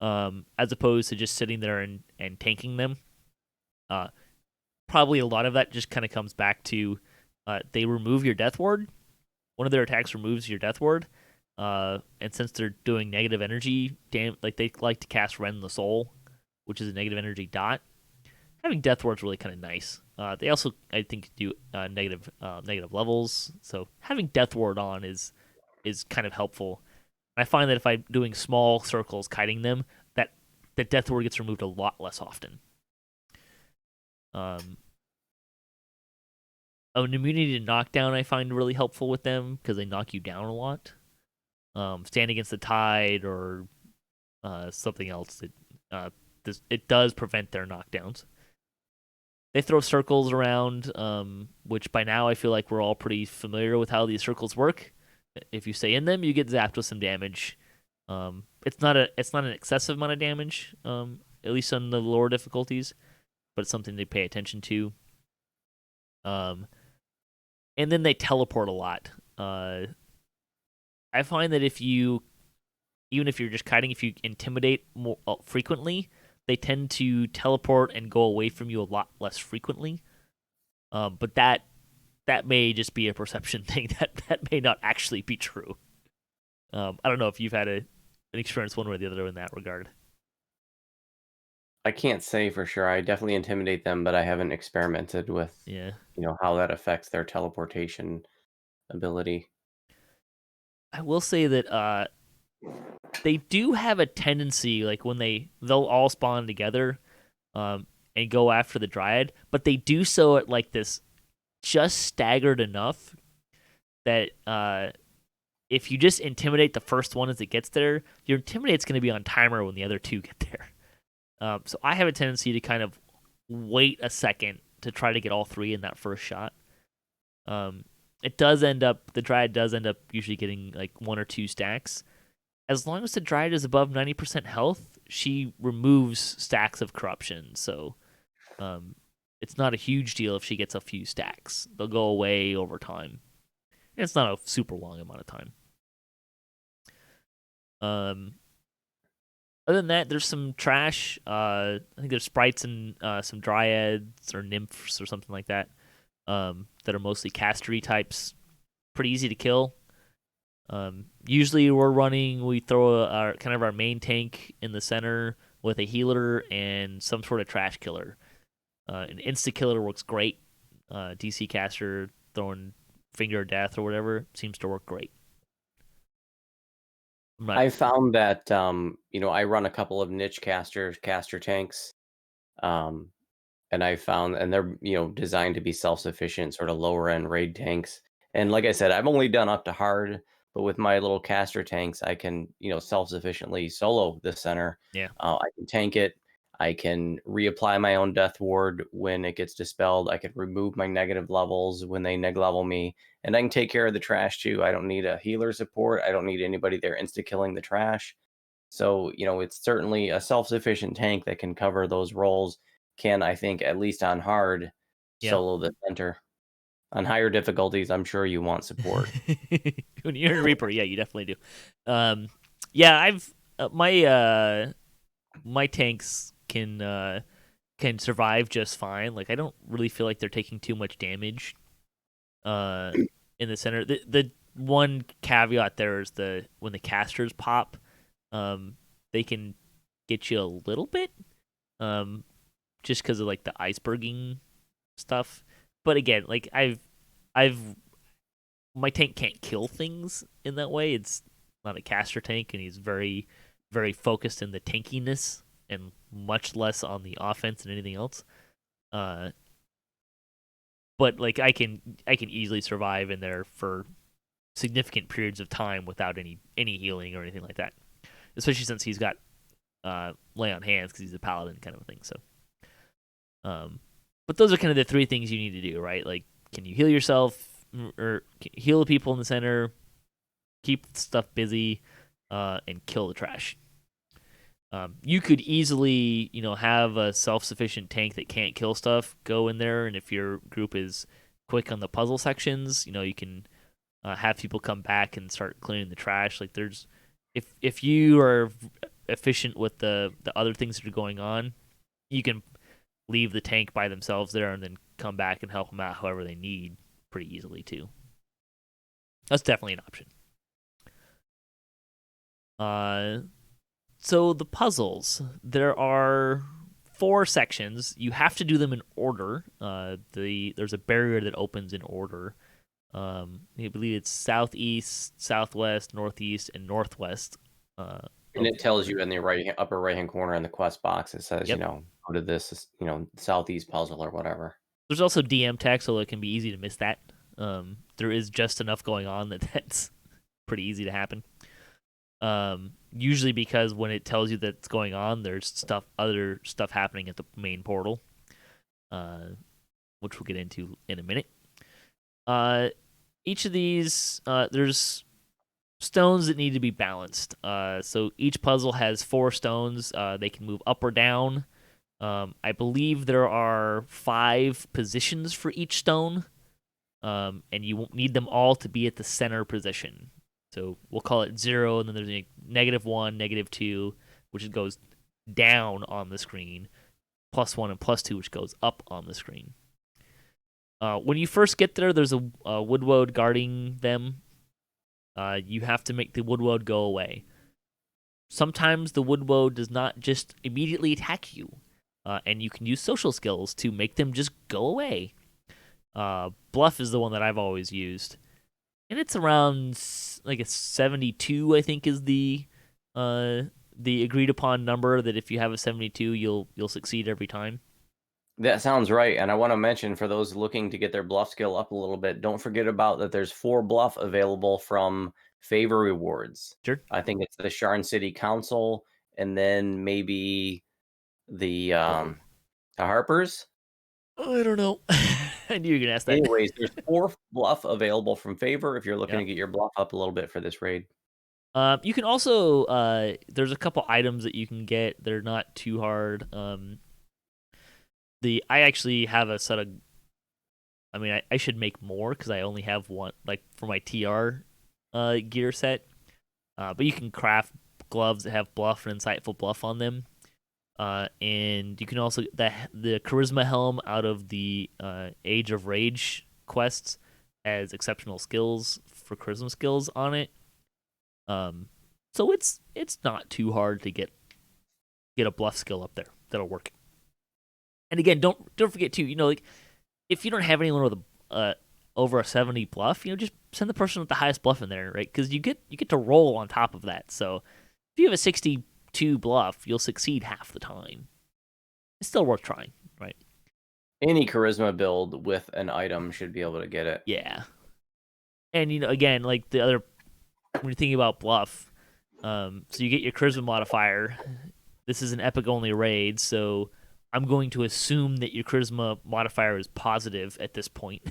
as opposed to just sitting there and tanking them. Probably a lot of that just kind of comes back to they remove your death ward. One of their attacks removes your death ward, and since they're doing negative energy, like they like to cast Rend the Soul, which is a negative energy dot. Having death ward's really kind of nice. They also, I think, do negative levels, so having death ward on is kind of helpful. I find that if I'm doing small circles kiting them, that the death ward gets removed a lot less often. An immunity to knockdown I find really helpful with them because they knock you down a lot. Stand Against the Tide or something else that it does prevent their knockdowns. They throw circles around, which by now I feel like we're all pretty familiar with how these circles work. If you stay in them, you get zapped with some damage. It's not an excessive amount of damage, at least on the lower difficulties, but it's something to pay attention to. And then they teleport a lot. I find that even if you're just kiting, if you intimidate more frequently, they tend to teleport and go away from you a lot less frequently. But that may just be a perception thing. That may not actually be true. I don't know if you've had an experience one way or the other in that regard. I can't say for sure. I definitely intimidate them, but I haven't experimented with, Yeah. how that affects their teleportation ability. I will say that they do have a tendency, like when they'll all spawn together, and go after the Dryad, but they do so at like this just staggered enough that if you just intimidate the first one as it gets there, your intimidate's going to be on timer when the other two get there. So I have a tendency to kind of wait a second to try to get all three in that first shot. The Dryad does end up usually getting like 1 or 2 stacks. As long as the Dryad is above 90% health, she removes stacks of corruption. So it's not a huge deal if she gets a few stacks. They'll go away over time. And it's not a super long amount of time. Other than that, there's some trash. I think there's sprites and some dryads or nymphs or something like that that are mostly castery types. Pretty easy to kill. Usually we throw kind of our main tank in the center with a healer and some sort of trash killer. An insta killer works great. DC caster throwing finger of death or whatever seems to work great. I found that I run a couple of niche caster tanks, and they're designed to be self-sufficient, sort of lower end raid tanks. And like I said, I've only done up to hard, but with my little caster tanks, I can self-sufficiently solo the center. Yeah. I can tank it. I can reapply my own death ward when it gets dispelled. I can remove my negative levels when they neg level me, and I can take care of the trash too. I don't need a healer support. I don't need anybody there insta-killing the trash. So, it's certainly a self-sufficient tank that can cover those roles. Can, I think, at least on hard, solo the center. On higher difficulties, I'm sure you want support. When you're a Reaper, yeah, you definitely do. I've my tanks can survive just fine. Like I don't really feel like they're taking too much damage in the center. The one caveat there is when the casters pop, they can get you a little bit, just because of like the iceberging stuff. But again, like my tank can't kill things in that way. It's not a caster tank, and he's very, very focused in the tankiness and much less on the offense and anything else. But like I can easily survive in there for significant periods of time without any healing or anything like that. Especially since he's got lay on hands because he's a paladin kind of a thing. So, but those are kind of the 3 things you need to do, right? Like, can you heal yourself or heal the people in the center, keep stuff busy, and kill the trash. You could easily, have a self-sufficient tank that can't kill stuff go in there, and if your group is quick on the puzzle sections, you can have people come back and start clearing the trash. Like if you are efficient with the other things that are going on, you can leave the tank by themselves there and then come back and help them out however they need pretty easily too. That's definitely an option. So the puzzles, there are 4 sections. You have to do them in order. There's a barrier that opens in order. I believe it's southeast, southwest, northeast, and northwest. And it tells you in the upper right hand corner in the quest box. It says, go to this, southeast puzzle or whatever. There's also DM text, so it can be easy to miss that. There is just enough going on that's pretty easy to happen. Usually because when it tells you that it's going on, there's other stuff happening at the main portal, uh, which we'll get into in a minute. Each of these, there's stones that need to be balanced. So each puzzle has 4 stones. They can move up or down. I believe there are 5 positions for each stone, and you won't need them all to be at the center position. So we'll call it 0, and then there's a -1, -2, which goes down on the screen, +1 and +2, which goes up on the screen. When you first get there, there's a wood woad guarding them. You have to make the wood woad go away. Sometimes the wood woad does not just immediately attack you, and you can use social skills to make them just go away. Bluff is the one that I've always used, and it's around like a 72, I think, is the agreed upon number. That if you have a 72, you'll succeed every time. That sounds right. And I want to mention for those looking to get their bluff skill up a little bit, don't forget about that there's 4 bluff available from favor rewards. Sure. I think it's the Sharn City Council and then maybe the Harpers. I don't know. I knew you were gonna ask that. Anyways, there's 4 bluff available from favor if you're looking Yep. to get your bluff up a little bit for this raid. You can also there's a couple items that you can get. They're not too hard. I actually have a set of. I mean, I should make more because I only have one, like for my TR gear set. But you can craft gloves that have bluff and insightful bluff on them. And you can also the charisma helm out of the Age of Rage quests has exceptional skills for charisma skills on it. So it's not too hard to get a bluff skill up there that'll work. And again, don't forget too. Like if you don't have anyone with a over a 70 bluff, just send the person with the highest bluff in there, right? Because you get to roll on top of that. So if you have a 62 bluff, you'll succeed half the time. It's still worth trying, right? Any charisma build with an item should be able to get it. Yeah. And again, like the other, when you're thinking about bluff, so you get your charisma modifier. This is an epic only raid, so I'm going to assume that your charisma modifier is positive at this point.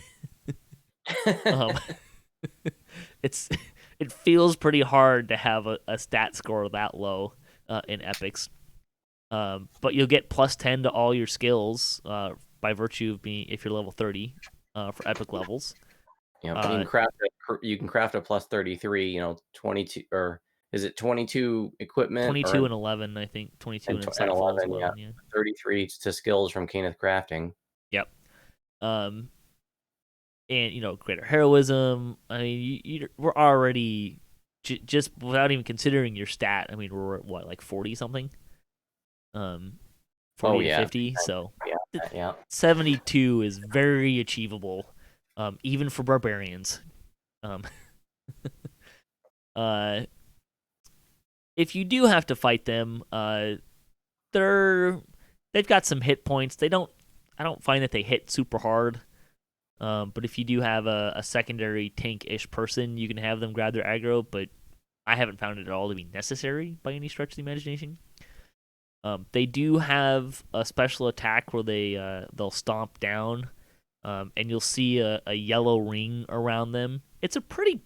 It feels pretty hard to have a stat score that low in epics, but you'll get +10 to all your skills by virtue of being if you're level 30 for epic levels. Yeah, you can craft a +33. 22 or is it 22 equipment? 22 and 11, I think. 22 and insightful 11, as well. Yeah. 33 to skills from Kenneth Crafting. Yep. And greater heroism. I mean, we're already just without even considering your stat. I mean, we're at what, like 40 something. 40 to 50. So yeah. 72 is very achievable, even for barbarians. If you do have to fight them, they've got some hit points. I don't find that they hit super hard. But if you do have a secondary tank-ish person, you can have them grab their aggro, but I haven't found it at all to be necessary by any stretch of the imagination. They do have a special attack where they'll stomp down, and you'll see a yellow ring around them. It's a pretty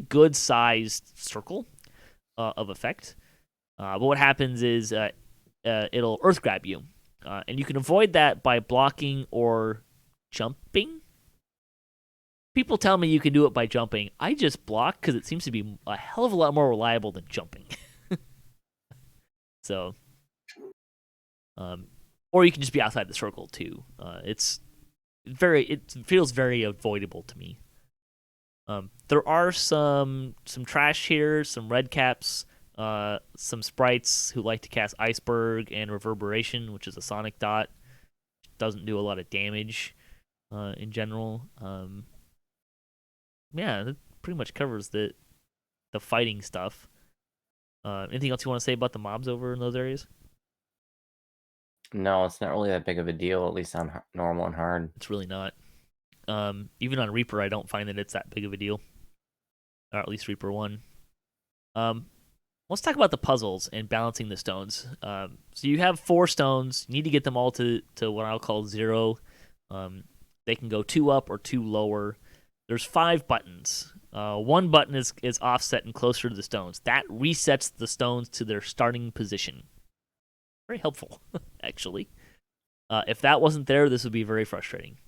good sized circle of effect. But what happens is it'll earth grab you, and you can avoid that by blocking or jumping. People tell me you can do it by jumping. I just block because it seems to be a hell of a lot more reliable than jumping. So, or you can just be outside the circle too. It feels very avoidable to me. There are some trash here, some red caps, some sprites who like to cast Iceberg and Reverberation, which is a sonic dot. Doesn't do a lot of damage in general. Yeah, that pretty much covers the fighting stuff. Anything else you want to say about the mobs over in those areas? No, it's not really that big of a deal, at least on normal and hard. It's really not. Even on Reaper, I don't find that it's that big of a deal. Or at least Reaper 1. let's talk about the puzzles and balancing the stones. So you have 4 stones. You need to get them all to what I'll call 0. They can go 2 up or 2 lower. There's 5 buttons. One button is offset and closer to the stones. That resets the stones to their starting position. Very helpful, actually. If that wasn't there, this would be very frustrating.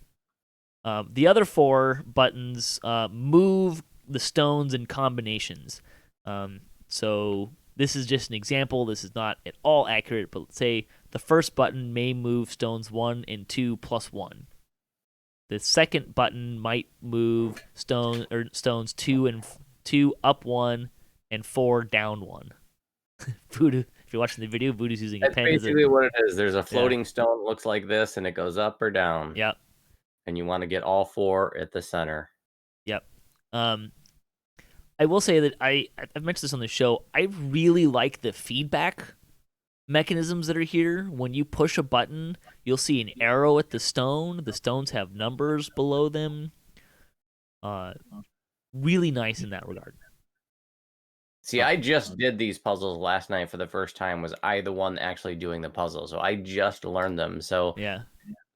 The other 4 buttons move the stones in combinations. So this is just an example. This is not at all accurate, but let's say the first button may move stones 1 and 2 plus 1. The second button might move stones 2 and 2 up 1 and 4 down 1. Voodoo, if you're watching the video, Voodoo's using That's a pen. basically what it is. There's a floating stone that looks like this, and it goes up or down. Yep. And you want to get all 4 at the center. Yep. I will say that I've mentioned this on the show. I really like the feedback mechanisms that are here. When you push a button, you'll see an arrow at the stone. The stones have numbers below them. Really nice in that regard. See, I just did these puzzles last night for the first time. Was I the one actually doing the puzzle? So I just learned them. So yeah,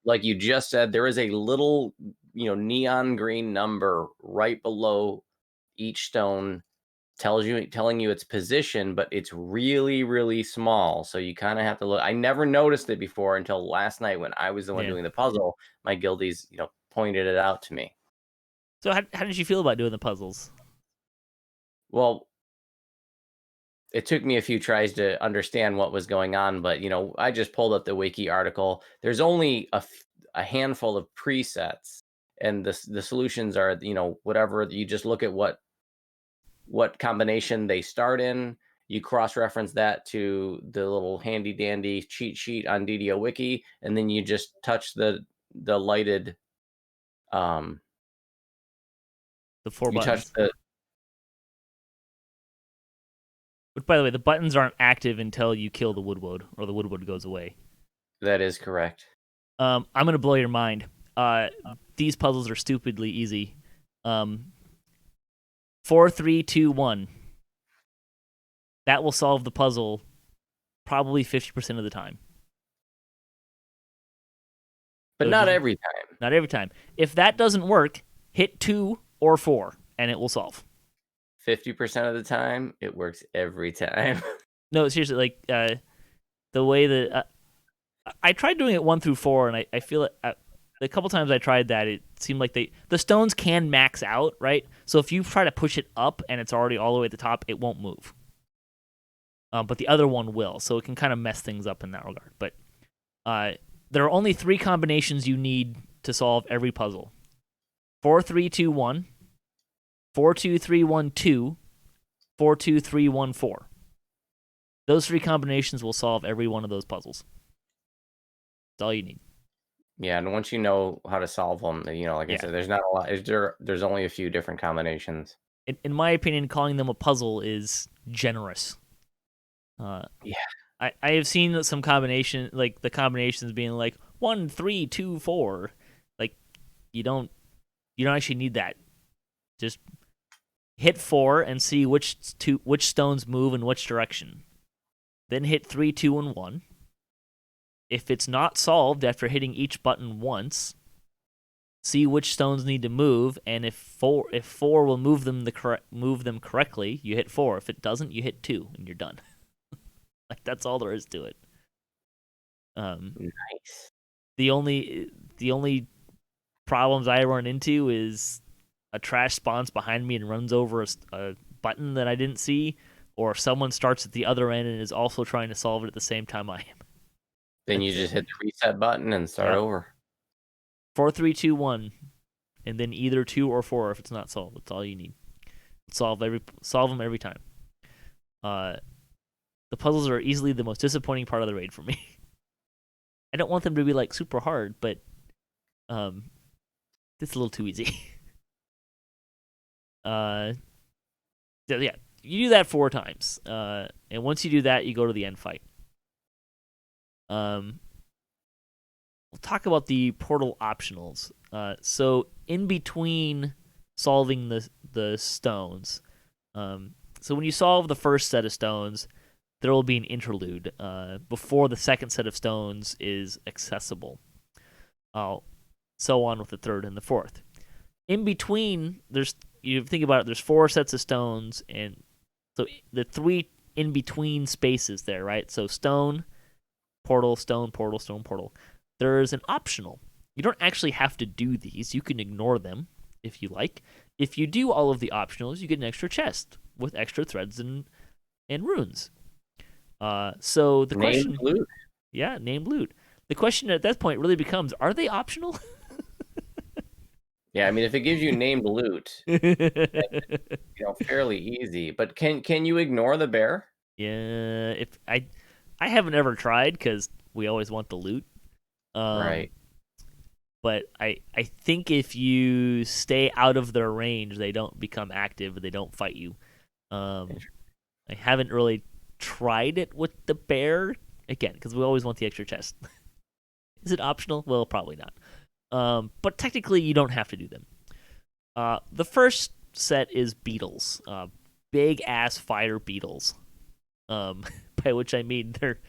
like you just said, there is a little, neon green number right below each stone, telling you its position, but it's really, really small. So you kind of have to look. I never noticed it before until last night when I was the one doing the puzzle. My guildies, pointed it out to me. So how did you feel about doing the puzzles? Well, it took me a few tries to understand what was going on, but I just pulled up the wiki article. There's only a handful of presets, and the solutions are whatever. You just look at what combination they start in. You cross-reference that to the little handy dandy cheat sheet on DDO Wiki, and then you just touch the lighted the 4 buttons. Which, by the way, the buttons aren't active until you kill the woodwood, or the woodwood goes away. That is correct. I'm going to blow your mind. These puzzles are stupidly easy. 4, 3, 2, 1. That will solve the puzzle probably 50% of the time. But not every time. Not every time. If that doesn't work, hit 2 or 4, and it will solve. 50% of the time, it works every time. No, seriously, like the way that I tried doing it 1 through 4, and I feel it. The couple times I tried that, it seemed like the stones can max out, right? So if you try to push it up and it's already all the way at the top, it won't move. But the other one will, so it can kind of mess things up in that regard. But there are only 3 combinations you need to solve every puzzle: 4, 3, 2, 1. 4, 2, 3, 1, 2, 4, 2, 3, 1, 4. Those 3 combinations will solve every one of those puzzles. That's all you need. Yeah, and once you know how to solve them, like I said, there's not a lot. There's only a few different combinations. In my opinion, calling them a puzzle is generous. I have seen some combination, like the combinations being like 1, 3, 2, 4. Like you don't actually need that. Just hit 4 and see which stones move in which direction. Then hit 3, 2, and 1. If it's not solved after hitting each button once, see which stones need to move, and if 4 will move them correctly, you hit 4. If it doesn't, you hit 2, and you're done. Like that's all there is to it. Nice. The only problems I run into is a trash spawns behind me and runs over a button that I didn't see, or someone starts at the other end and is also trying to solve it at the same time I am. Then you just hit the reset button and start over. 4, 3, 2, 1, and then either 2 or 4 if it's not solved. That's all you need. Solve them every time. The puzzles are easily the most disappointing part of the raid for me. I don't want them to be like super hard, but it's a little too easy. Yeah, you do that 4 times, and once you do that, you go to the end fight. We'll talk about the portal optionals. So in between solving the stones, So when you solve the first set of stones, there will be an interlude before the second set of stones is accessible. So on with the third and the fourth. In between, you think about it, there's 4 sets of stones, and so the 3 in between spaces there, right? So stone, portal, stone, portal, stone, portal. There's an optional. You don't actually have to do these. You can ignore them if you like. If you do all of the optionals, you get an extra chest with extra threads and runes. So the question, Named loot. Yeah, named loot. The question at that point really becomes: are they optional? Yeah, I mean, if it gives you named loot, fairly easy. But can you ignore the bear? Yeah, if I haven't ever tried because we always want the loot. Right. But I think if you stay out of their range, they don't become active. They don't fight you. I haven't really tried it with the bear again because we always want the extra chest. Is it optional? Well, probably not. But technically, you don't have to do them. The first set is beetles, big ass fire beetles. By which I mean they're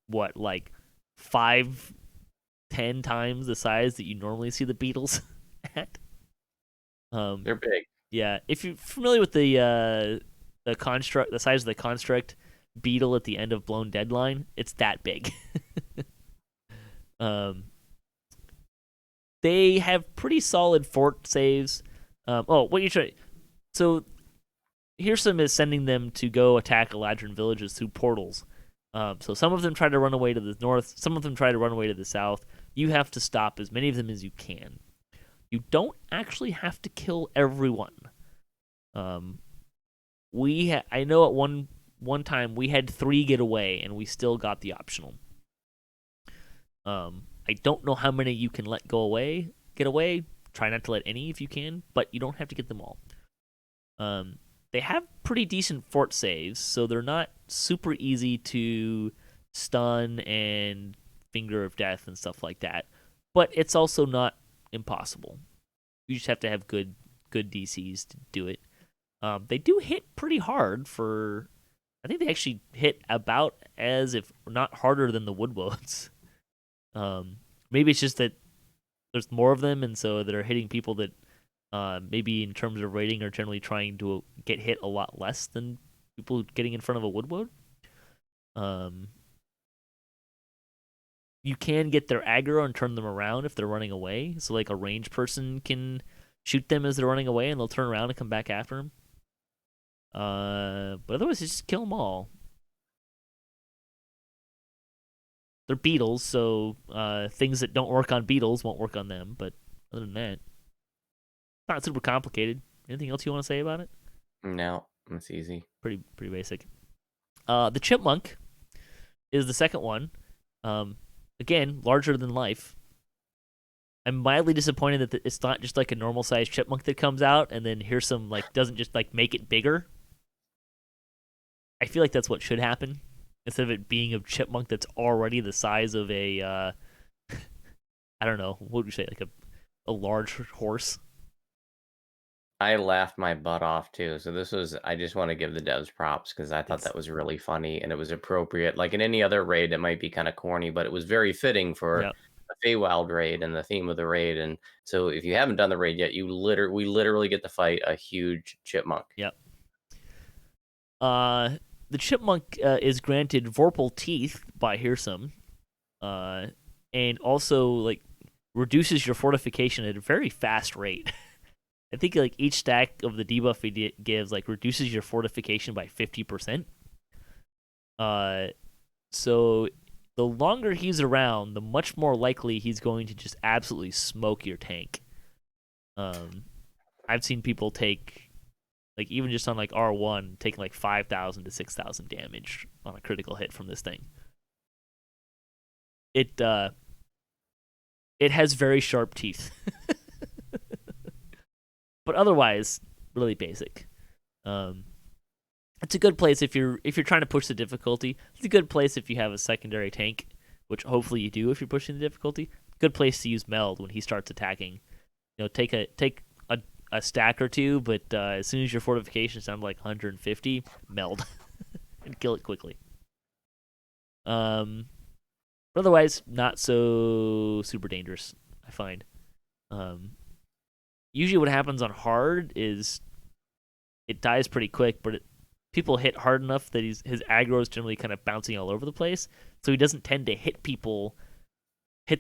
what, like 5-10 times the size that you normally see the beetles at. They're big. Yeah, if you're familiar with the construct, the size of the construct beetle at the end of Blown Deadline, it's that big. They have pretty solid fort saves. What you try? So Hearsome is sending them to go attack Eladrin villages through portals. So some of them try to run away to the north. Some of them try to run away to the south. You have to stop as many of them as you can. You don't actually have to kill everyone. I know at one time we had 3 get away, and we still got the optional. I don't know how many you can let get away. Try not to let any if you can, but you don't have to get them all. They have pretty decent fort saves, so they're not super easy to stun and Finger of Death and stuff like that. But it's also not impossible. You just have to have good DCs to do it. They do hit pretty hard I think they actually hit about as, if not harder than the Woodwoads. Maybe it's just that there's more of them, and so they're hitting people that maybe in terms of rating are generally trying to get hit a lot less than people getting in front of a Woodwoad. You can get their aggro and turn them around if they're running away. So like a ranged person can shoot them as they're running away, and they'll turn around and come back after them. But otherwise, just kill them all. They're beetles, so things that don't work on beetles won't work on them. But other than that, not super complicated. Anything else you want to say about it? No, it's easy. Pretty basic. The chipmunk is the second one. Again, larger than life. I'm mildly disappointed that it's not just like a normal sized chipmunk that comes out, and then Hearsome doesn't just make it bigger. I feel like that's what should happen, instead of it being a chipmunk that's already the size of a I don't know, what would you say, like a large horse. I laughed my butt off too. So I just want to give the devs props because I thought that was really funny and it was appropriate. Like in any other raid, it might be kind of corny, but it was very fitting for a Feywild raid and the theme of the raid. And so if you haven't done the raid yet, we literally get to fight a huge chipmunk. Yep. The chipmunk is granted Vorpal Teeth by Hearsome, and also reduces your fortification at a very fast rate. I think each stack of the debuff he gives reduces your fortification by 50%. So the longer he's around, the much more likely he's going to just absolutely smoke your tank. I've seen people take even just on R1 taking 5,000 to 6,000 damage on a critical hit from this thing. It has very sharp teeth. But otherwise, really basic. It's a good place if you're trying to push the difficulty. It's a good place if you have a secondary tank, which hopefully you do if you're pushing the difficulty. Good place to use Meld when he starts attacking. Take a a stack or two, but as soon as your fortifications down to like 150, meld and kill it quickly. But otherwise, not so super dangerous, I find. Usually what happens on hard is it dies pretty quick, but people hit hard enough that his aggro is generally kind of bouncing all over the place, so he doesn't tend to hit the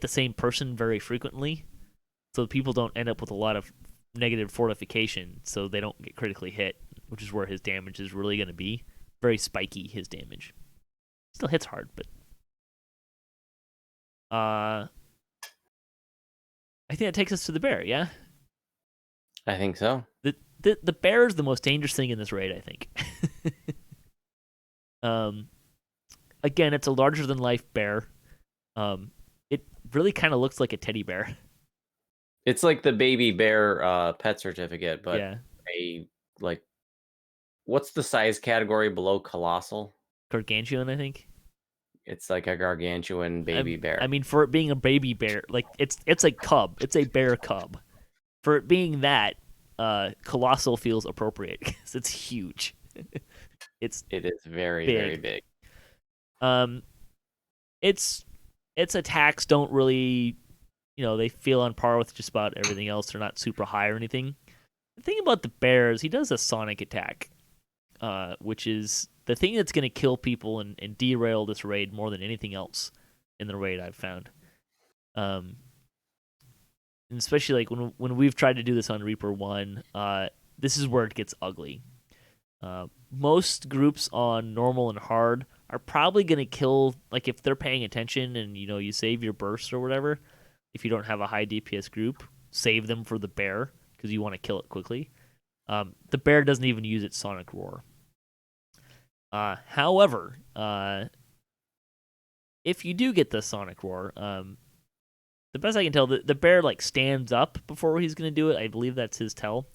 same person very frequently, so people don't end up with a lot of negative fortification, so they don't get critically hit, which is where his damage is really going to be. Very spiky, his damage. Still hits hard, but I think that takes us to the bear, yeah? I think so. The bear is the most dangerous thing in this raid, I think. Again, it's a larger than life bear. It really kind of looks like a teddy bear. It's like the baby bear pet certificate, but Yeah, like, what's the size category below colossal? gargantuan, I think. It's like a gargantuan baby bear. I mean, for it being a baby bear, like it's a cub. It's a bear cub. For it being that, colossal feels appropriate because it's huge. It is very, big. very big. Its attacks don't really, they feel on par with just about everything else. They're not super high or anything. The thing about the bear is he does a sonic attack, which is the thing that's going to kill people and derail this raid more than anything else in the raid I've found. And especially like when we've tried to do this on Reaper 1, this is where it gets ugly. Most groups on normal and hard are probably going to kill, like if they're paying attention and you save your burst or whatever, if you don't have a high DPS group, save them for the bear because you want to kill it quickly. The bear doesn't even use its sonic roar. However, if you do get the sonic roar, the best I can tell, the bear like stands up before he's going to do it. I believe that's his tell.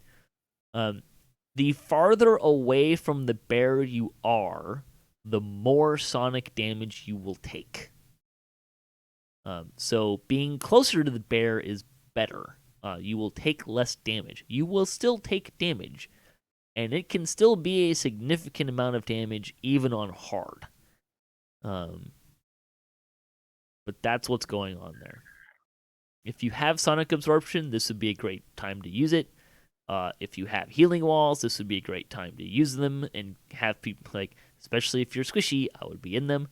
The farther away from the bear you are, the more sonic damage you will take. So being closer to the bear is better. You will take less damage. You will still take damage, and it can still be a significant amount of damage even on hard. But that's what's going on there. If you have sonic absorption, this would be a great time to use it. If you have healing walls, this would be a great time to use them and have people, like, especially if you're squishy, I would be in them.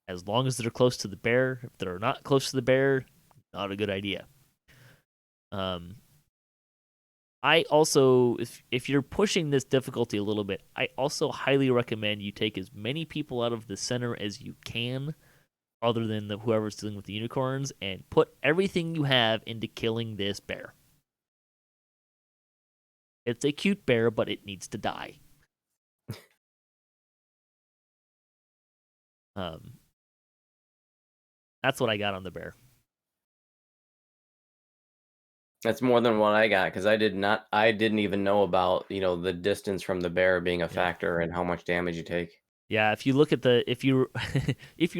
As long as they're close to the bear. If they're not close to the bear, not a good idea. I also, if you're pushing this difficulty a little bit, I also highly recommend you take as many people out of the center as you can, other than whoever's dealing with the unicorns, and put everything you have into killing this bear. It's a cute bear, but it needs to die. That's what I got on the bear. That's more than what I got because I didn't even know about the distance from the bear being a factor and how much damage you take. Yeah, if you look at if you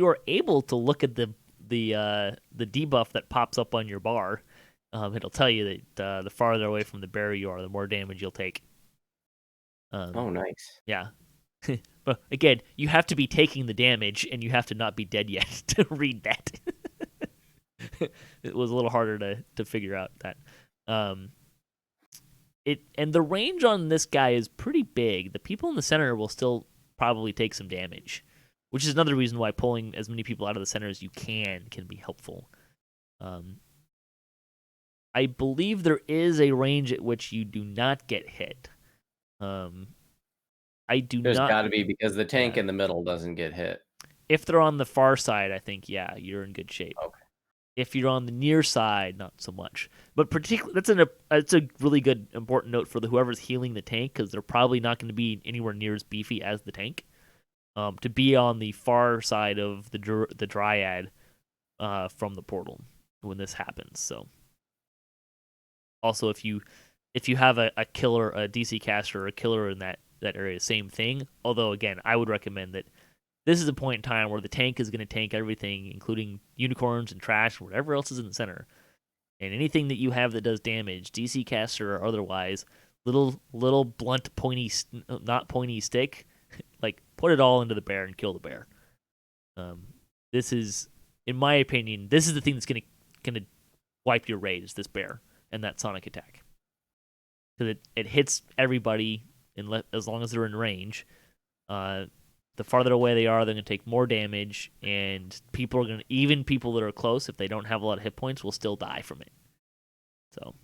are able to look at the debuff that pops up on your bar, it'll tell you that the farther away from the bear you are, the more damage you'll take. Oh, nice. Yeah. But again, you have to be taking the damage, and you have to not be dead yet to read that. It was a little harder to figure out that. And the range on this guy is pretty big. The people in the center will still probably take some damage, which is another reason why pulling as many people out of the center as you can be helpful. I believe there is a range at which you do not get hit. There's got to be, because the tank in the middle doesn't get hit. If they're on the far side, I think, you're in good shape. Okay. If you're on the near side, not so much. But particularly, that's a really good important note for whoever's healing the tank, because they're probably not going to be anywhere near as beefy as the tank. To be on the far side of the Dryad from the portal when this happens. So, also if you have a killer, a DC caster, or a killer in that area, same thing. Although again, I would recommend that this is a point in time where the tank is going to tank everything, including unicorns and trash and whatever else is in the center. And anything that you have that does damage, DC caster or otherwise, little blunt not pointy stick, like put it all into the bear and kill the bear. This is, in my opinion, this is the thing that's gonna wipe your raid, is this bear and that sonic attack, because it hits everybody as long as they're in range. The farther away they are, they're gonna take more damage, and even people that are close, if they don't have a lot of hit points, will still die from it. So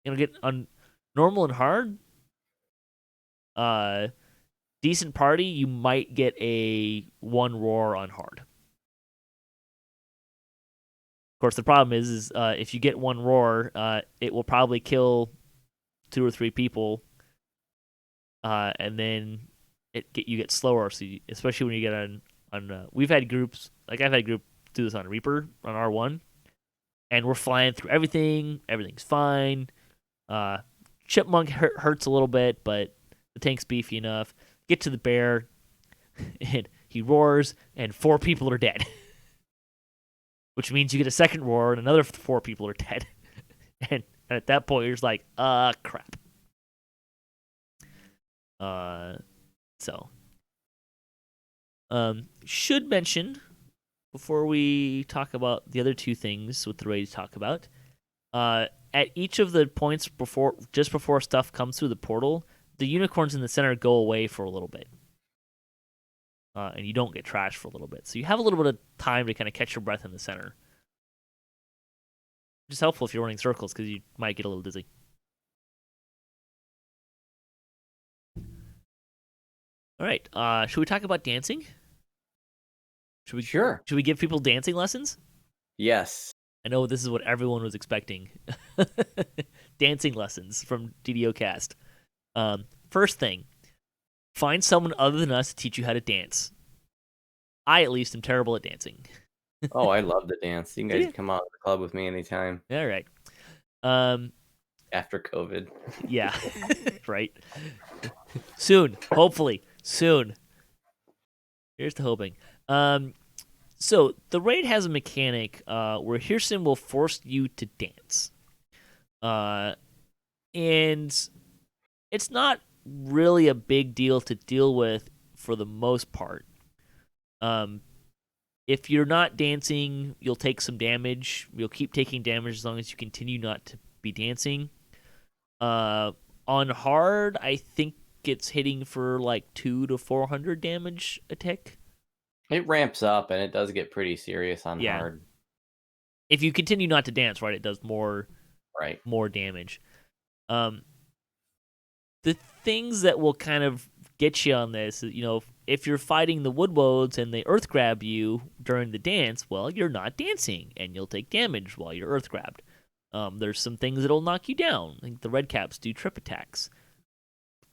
it'll get on normal and hard. Decent party, you might get a 1 roar on hard. Of course, the problem is if you get 1 roar, it will probably kill 2 or 3 people, and then you get slower. So especially when you get on we've had groups, like I've had a group do this on Reaper on R1, and we're flying through everything. Everything's fine. Chipmunk hurts a little bit, but the tank's beefy enough. Get to the bear, and he roars, and 4 people are dead. Which means you get a second roar, and another 4 people are dead. And at that point, you're just like, crap. Should mention, before we talk about the other 2 things with the raid to talk about, at each of the points just before stuff comes through the portal, the unicorns in the center go away for a little bit. And you don't get trashed for a little bit. So you have a little bit of time to kind of catch your breath in the center. Which is helpful if you're running circles, because you might get a little dizzy. All right. Should we talk about dancing? Sure. Should we give people dancing lessons? Yes. I know this is what everyone was expecting. Dancing lessons from DDOCast. First thing, find someone other than us to teach you how to dance. I, at least, am terrible at dancing. Oh, I love to dance. You can guys come out to the club with me anytime. All right. After COVID. Yeah. Right. Soon. Hopefully. Soon. Here's to hoping. So the raid has a mechanic where Hirsten will force you to dance. And it's not really a big deal to deal with for the most part. If you're not dancing, you'll take some damage. You'll keep taking damage as long as you continue not to be dancing. On hard, I think it's hitting for like 200 to 400 damage a tick. It ramps up, and it does get pretty serious on hard. If you continue not to dance, right, it does more damage. The things that will kind of get you on this, if you're fighting the woodwoads and they earth grab you during the dance, well, you're not dancing, and you'll take damage while you're earth grabbed. There's some things that'll knock you down. I think the red caps do trip attacks.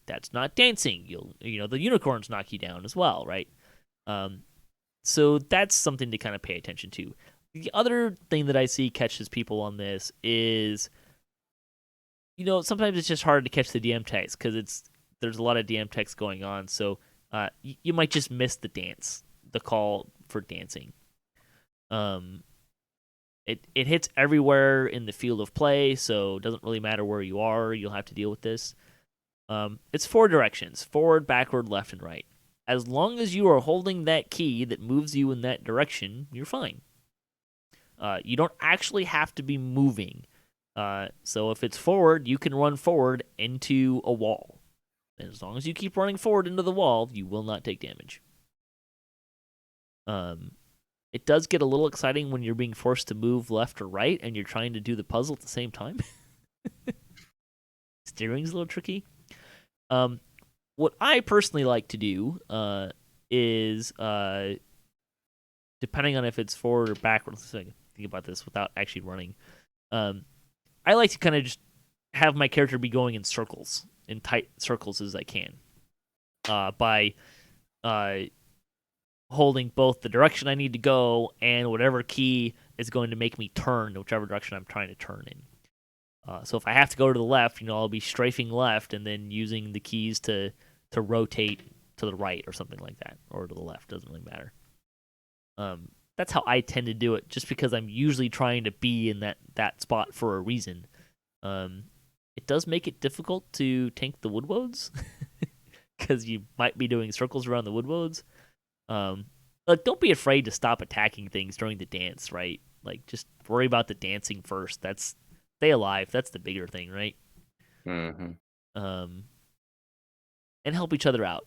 That's not dancing. The unicorns knock you down as well, right? So that's something to kind of pay attention to. The other thing that I see catches people on this is, sometimes it's just hard to catch the DM text because there's a lot of DM text going on. So you might just miss the call for dancing. It hits everywhere in the field of play, so it doesn't really matter where you are. You'll have to deal with this. It's 4 directions: forward, backward, left, and right. As long as you are holding that key that moves you in that direction, you're fine. You don't actually have to be moving. So if it's forward, you can run forward into a wall. And as long as you keep running forward into the wall, you will not take damage. It does get a little exciting when you're being forced to move left or right and you're trying to do the puzzle at the same time. Steering's a little tricky. What I personally like to do is, depending on if it's forward or backward, so I can think about this without actually running, I like to kind of just have my character be going in circles, in tight circles as I can, by holding both the direction I need to go and whatever key is going to make me turn in whichever direction I'm trying to turn in. So if I have to go to the left, I'll be strafing left and then using the keys to rotate to the right or something like that, or to the left, doesn't really matter. that's how I tend to do it, just because I'm usually trying to be in that spot for a reason. It does make it difficult to tank the woodwoads because you might be doing circles around the woodwoads. Like, don't be afraid to stop attacking things during the dance, right? Like, just worry about the dancing first. That's stay alive. That's the bigger thing, right? Mm-hmm. And help each other out.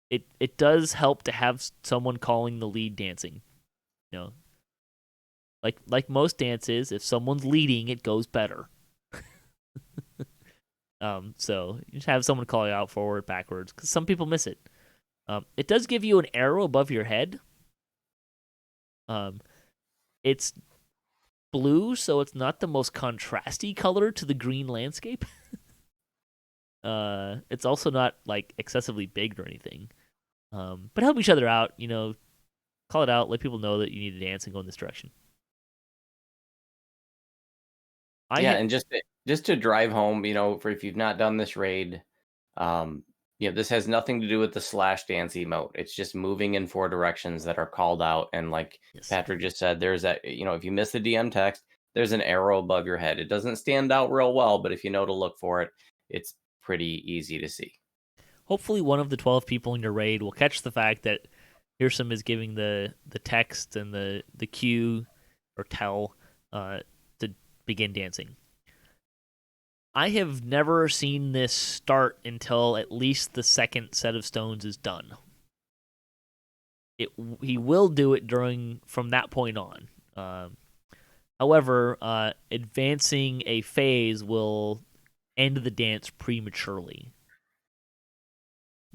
It does help to have someone calling the lead dancing. You know, like most dances, if someone's leading, it goes better. So you just have someone call you out forward, backwards, because some people miss it. It does give you an arrow above your head. It's blue, so it's not the most contrasty color to the green landscape. It's also not like excessively big or anything. But help each other out. Call it out. Let people know that you need to dance and go in this direction. Yeah, and just to drive home, for if you've not done this raid, this has nothing to do with the slash dance emote. It's just moving in 4 directions that are called out. And like Yes. Patrick just said, there's that, if you miss the DM text, there's an arrow above your head. It doesn't stand out real well, but if you know to look for it, it's pretty easy to see. Hopefully one of the 12 people in your raid will catch the fact that Hirsum is giving the text and the cue or tell to begin dancing. I have never seen this start until at least the second set of stones is done. He will do it from that point on. However, advancing a phase will end the dance prematurely.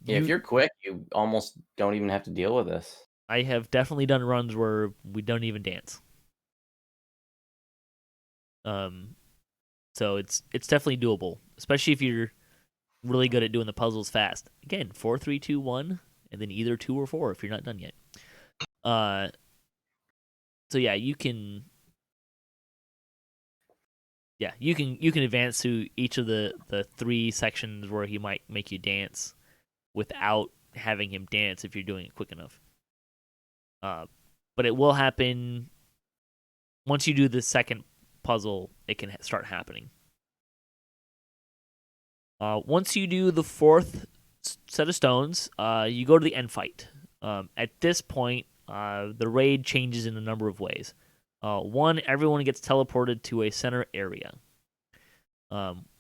Yeah, if you're quick, you almost don't even have to deal with this. I have definitely done runs where we don't even dance. So it's definitely doable, especially if you're really good at doing the puzzles fast. Again, 4, 3, 2, 1, and then either 2 or 4 if you're not done yet. So yeah, you can advance to each of the 3 sections where he might make you dance without having him dance if you're doing it quick enough. But it will happen once you do the second puzzle. It can start happening. Once you do the 4th set of stones, you go to the end fight. At this point, the raid changes in a number of ways. One, everyone gets teleported to a center area,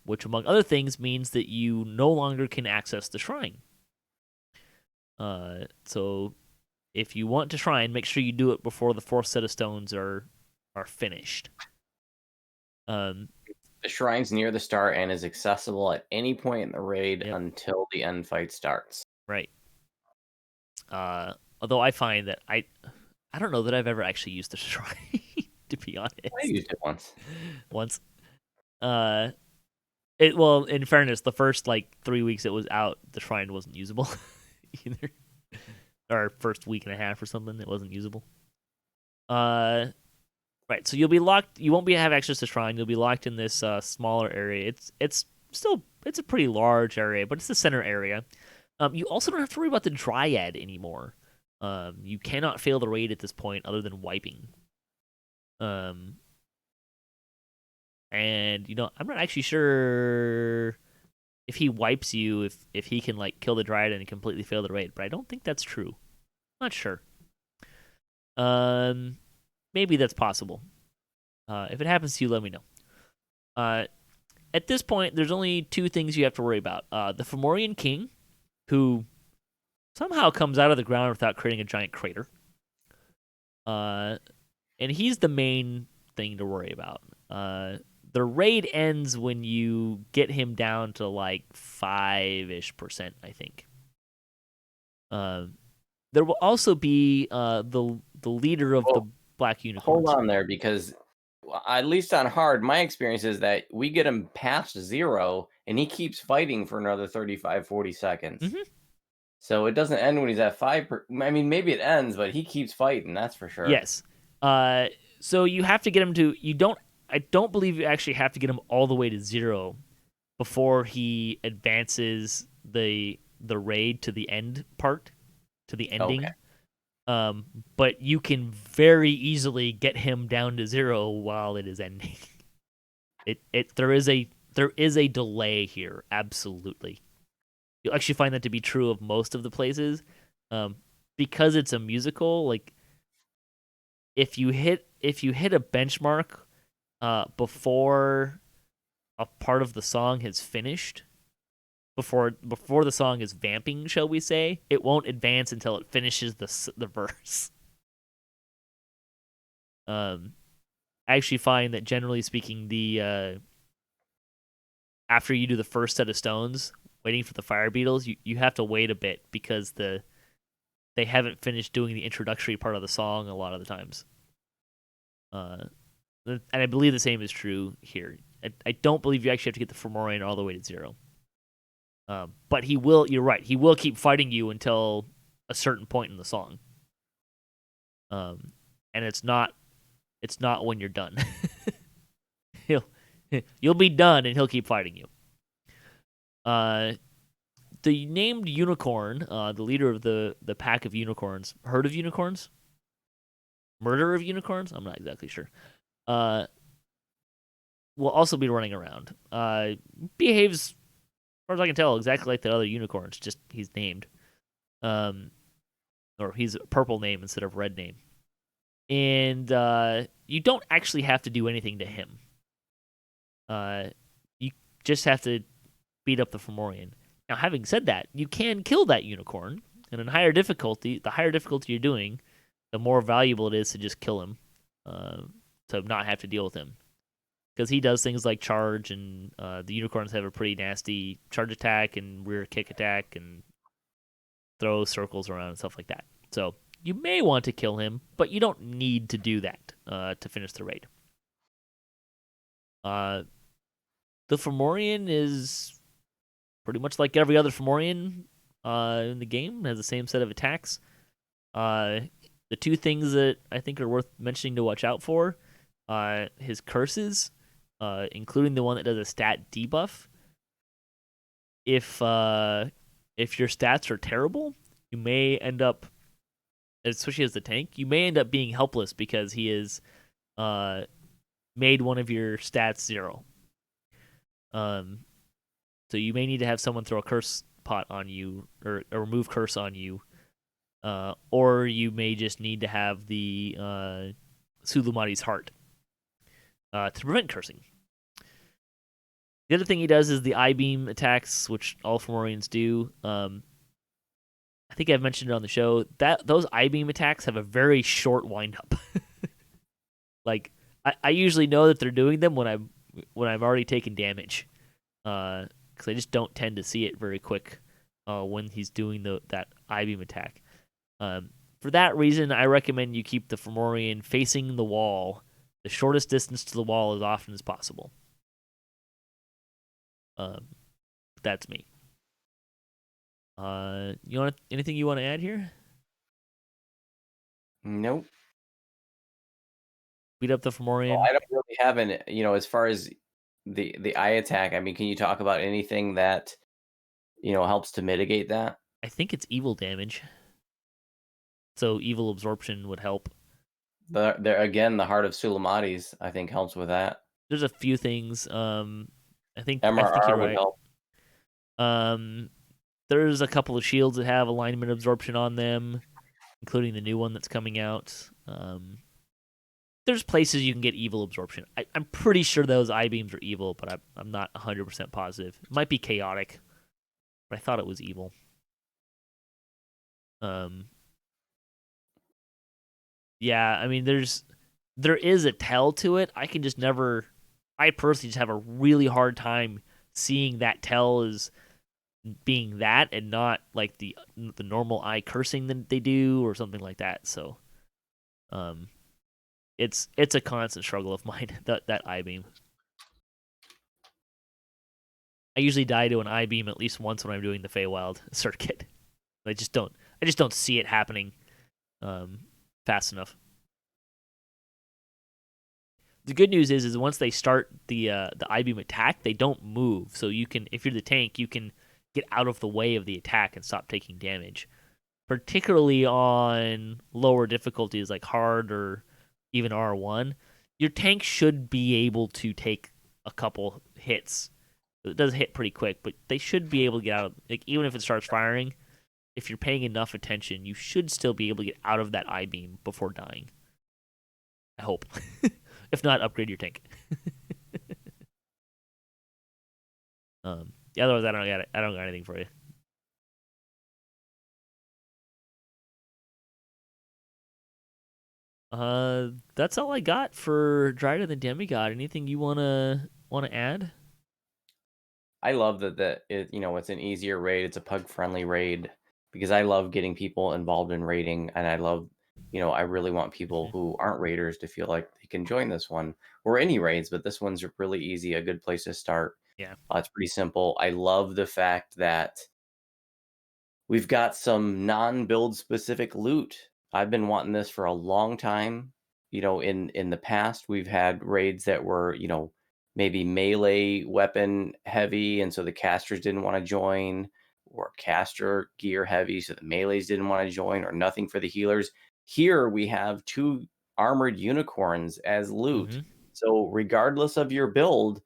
which, among other things, means that you no longer can access the shrine. So if you want to shrine, make sure you do it before the 4th set of stones are finished. The shrine's near the start and is accessible at any point in the raid until the end fight starts. Right. Although I find that I don't know that I've ever actually used the shrine, to be honest. I used it once. Well, in fairness, the first 3 weeks it was out, the shrine wasn't usable either. Or first week and a half or something, it wasn't usable. Right, so you'll be locked. You won't have access to shrine. You'll be locked in this smaller area. It's a pretty large area, but it's the center area. You also don't have to worry about the Dryad anymore. You cannot fail the raid at this point other than wiping. And I'm not actually sure if he wipes you, if he can kill the Dryad and completely fail the raid, but I don't think that's true. I'm not sure. Maybe that's possible. If it happens to you, let me know. At this point, there's only 2 things you have to worry about. The Fomorian King, who somehow comes out of the ground without creating a giant crater. And he's the main thing to worry about. The raid ends when you get him down to 5-ish%, I think. There will also be the leader of the Black Unicorns. Hold on there, because at least on hard, my experience is that we get him past 0 and he keeps fighting for another 35-40 seconds. Mm-hmm. So it doesn't end when he's at 5. I mean, maybe it ends, but he keeps fighting, that's for sure. Yes. So you have to get him to... I don't believe you actually have to get him all the way to 0 before he advances the raid to the end part, to the ending. But you can very easily get him down to 0 while it is ending. There is a delay here, absolutely. You'll actually find that to be true of most of the places, because it's a musical. Like if you hit a benchmark before a part of the song has finished, before the song is vamping, shall we say, it won't advance until it finishes the verse. I actually find that generally speaking, the after you do the first set of stones, waiting for the fire beetles, you have to wait a bit because they haven't finished doing the introductory part of the song a lot of the times. And I believe the same is true here. I don't believe you actually have to get the Fomorian all the way to 0. But he will. You're right. He will keep fighting you until a certain point in the song. And it's not when you're done. You'll be done, and he'll keep fighting you. The named unicorn, the leader of the pack of unicorns, herd of unicorns, murder of unicorns. I'm not exactly sure. Will also be running around. Behaves, as far as I can tell, exactly like the other unicorns. Just he's named, or he's a purple name instead of red name. And you don't actually have to do anything to him. You just have to beat up the Fomorian. Now, having said that, you can kill that unicorn, and in higher difficulty, the higher difficulty you're doing, the more valuable it is to just kill him, to not have to deal with him. Because he does things like charge, and the unicorns have a pretty nasty charge attack and rear kick attack and throw circles around and stuff like that. So you may want to kill him, but you don't need to do that to finish the raid. The Fomorian is pretty much like every other Fomorian in the game. It has the same set of attacks. The two things that I think are worth mentioning to watch out for, his curses, including the one that does a stat debuff. If your stats are terrible, you may end up, especially as the tank, you may end up being helpless because he has made one of your stats 0. So you may need to have someone throw a curse pot on you or remove curse on you, or you may just need to have the Sulumati's heart to prevent cursing. The other thing he does is the I-beam attacks, which all Fomorians do. I think I've mentioned it on the show that those I-beam attacks have a very short windup. Like I usually know that they're doing them when I've already taken damage, because I just don't tend to see it very quick when he's doing that I-beam attack. For that reason, I recommend you keep the Fomorian facing the wall, the shortest distance to the wall as often as possible. That's me. Anything you want to add here? Nope. Beat up the Fomorian. Well, I don't really have an, as far as the eye attack. I mean, can you talk about anything that helps to mitigate that? I think it's evil damage. So evil absorption would help. There again, the Heart of Sulamatis, I think, helps with that. There's a few things. I think MRR you're would right. help. There's a couple of shields that have alignment absorption on them, including the new one that's coming out. There's places you can get evil absorption. I'm pretty sure those I-beams are evil, but I'm not 100% positive. It might be chaotic, but I thought it was evil. Yeah, I mean, there is a tell to it. I personally just have a really hard time seeing that tell as being that and not like the normal eye cursing that they do or something like that. So, it's a constant struggle of mine, that I-beam. I usually die to an I-beam at least once when I'm doing the Feywild circuit. I just don't see it happening fast enough. The good news is once they start the I-beam attack, they don't move. So you can, if you're the tank, you can get out of the way of the attack and stop taking damage. particularly on lower difficulties like hard or even R1, your tank should be able to take a couple hits. It does hit pretty quick, but they should be able to get out. Like even if it starts firing, if you're paying enough attention, you should still be able to get out of that I beam before dying. I hope. If not, upgrade your tank. Yeah, otherwise I don't got anything for you. That's all I got for Dryad the Demigod. Anything you wanna add? I love that it's an easier raid. It's a pug friendly raid because I love getting people involved in raiding, and I love, I really want people who aren't raiders to feel like they can join this one or any raids, but this one's really easy, a good place to start. Yeah. It's pretty simple. I love the fact that we've got some non-build specific loot. I've been wanting this for a long time. In the past, we've had raids that were, maybe melee weapon heavy, and so the casters didn't want to join, or caster gear heavy, so the melees didn't want to join, or nothing for the healers. Here we have two armored unicorns as loot. Mm-hmm. So regardless of your build,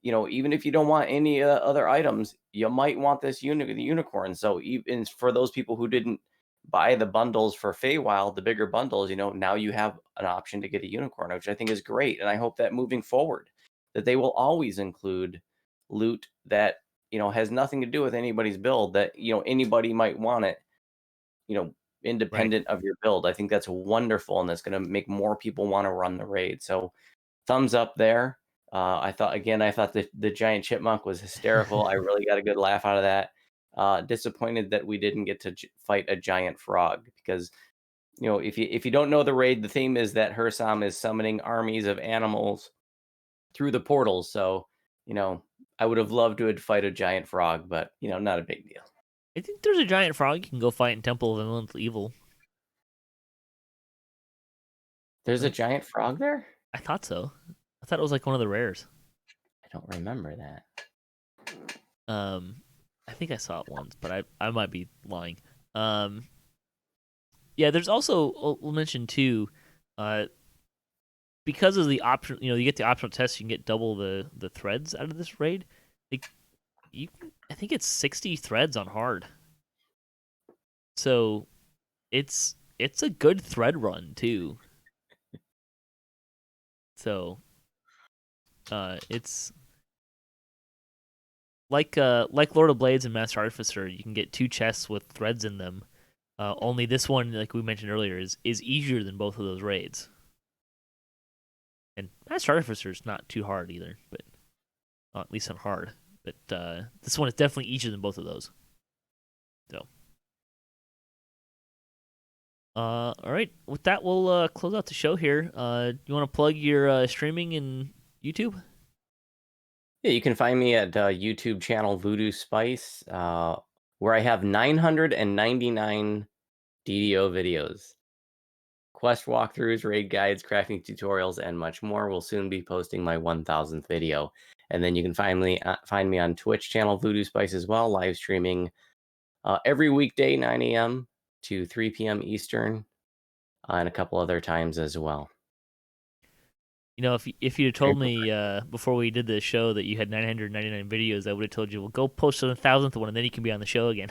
even if you don't want any other items, you might want this unicorn. So even for those people who didn't buy the bundles for Feywild, the bigger bundles, now you have an option to get a unicorn, which I think is great. And I hope that moving forward, that they will always include loot that, has nothing to do with anybody's build, that, anybody might want it, Right. independent of your build. I think that's wonderful. And that's going to make more people want to run the raid. So thumbs up there. I thought the giant chipmunk was hysterical. I really got a good laugh out of that. Disappointed that we didn't get to fight a giant frog because, if you don't know the raid, the theme is that Hersam is summoning armies of animals through the portals. So, I would have loved to fight a giant frog, but not a big deal. I think there's a giant frog you can go fight in Temple of Elemental Evil. There's a Right? giant frog there? I thought so. I thought it was like one of the rares. I don't remember that. Um, I think I saw it once, but I might be lying. Yeah. There's also we'll mention too, uh, because of the option. You get the optional test. You can get double the threads out of this raid. Like I think it's 60 threads on hard. So it's a good thread run too. So it's like Lord of Blades and Master Artificer. You can get two chests with threads in them. Only this one, like we mentioned earlier, is easier than both of those raids. And Master Artificer is not too hard either, but at least on hard. But this one is definitely easier than both of those. So, all right. With that, we'll close out the show here. You want to plug your streaming and YouTube? Yeah, you can find me at YouTube channel Vooduspyce, where I have 999 DDO videos. Quest walkthroughs, raid guides, crafting tutorials, and much more. Will soon be posting my 1000th video. And then you can find me on Twitch channel Vooduspyce as well, live streaming every weekday, 9 a.m. to 3 p.m. Eastern, and a couple other times as well. If you had told me before we did this show that you had 999 videos, I would have told you, well, go post the 1000th one, and then you can be on the show again.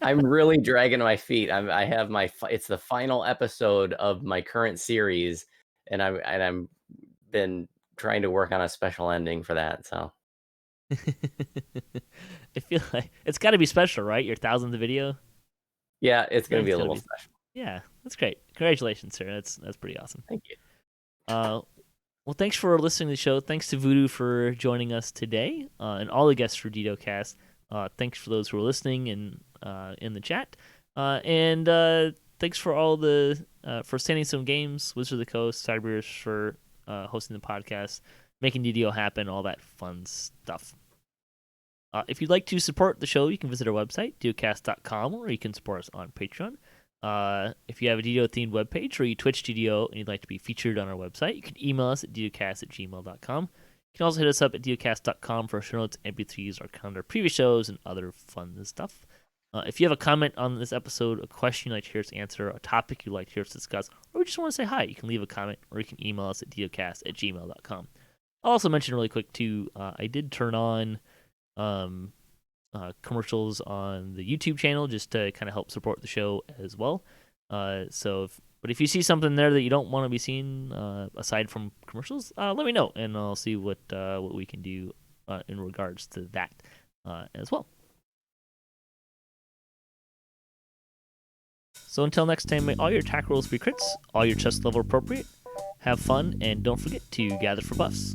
I'm really dragging my feet. I have it's the final episode of my current series, and I'm been trying to work on a special ending for that. So I feel like it's got to be special, right? Your 1000th video. yeah, it's gonna Yeah, be it's a gotta little be. special. Yeah, that's great. Congratulations, sir. That's pretty awesome. Thank you. Well, thanks for listening to the show. Thanks to Voodoo for joining us today, and all the guests for DDOCast. Thanks for those who are listening and in the chat, and thanks for all the for sending some games. Wizards of the Coast, Cyberus for hosting the podcast, making DDO happen, all that fun stuff. If you'd like to support the show, you can visit our website, DDOcast.com, or you can support us on Patreon. If you have a DDO-themed webpage or you Twitch DDO and you'd like to be featured on our website, you can email us at ddocast@gmail.com. You can also hit us up at ddocast.com for show notes, MP3s, our calendar, previous shows, and other fun stuff. If you have a comment on this episode, a question you'd like to hear us answer, a topic you'd like to hear us discuss, or you just want to say hi, you can leave a comment or you can email us at DDOCast@gmail.com. I'll also mention really quick, too, I did turn on commercials on the YouTube channel just to kind of help support the show as well. But if you see something there that you don't want to be seen aside from commercials, let me know, and I'll see what we can do in regards to that as well. So until next time, may all your attack rolls be crits, all your chest level appropriate, have fun, and don't forget to gather for buffs.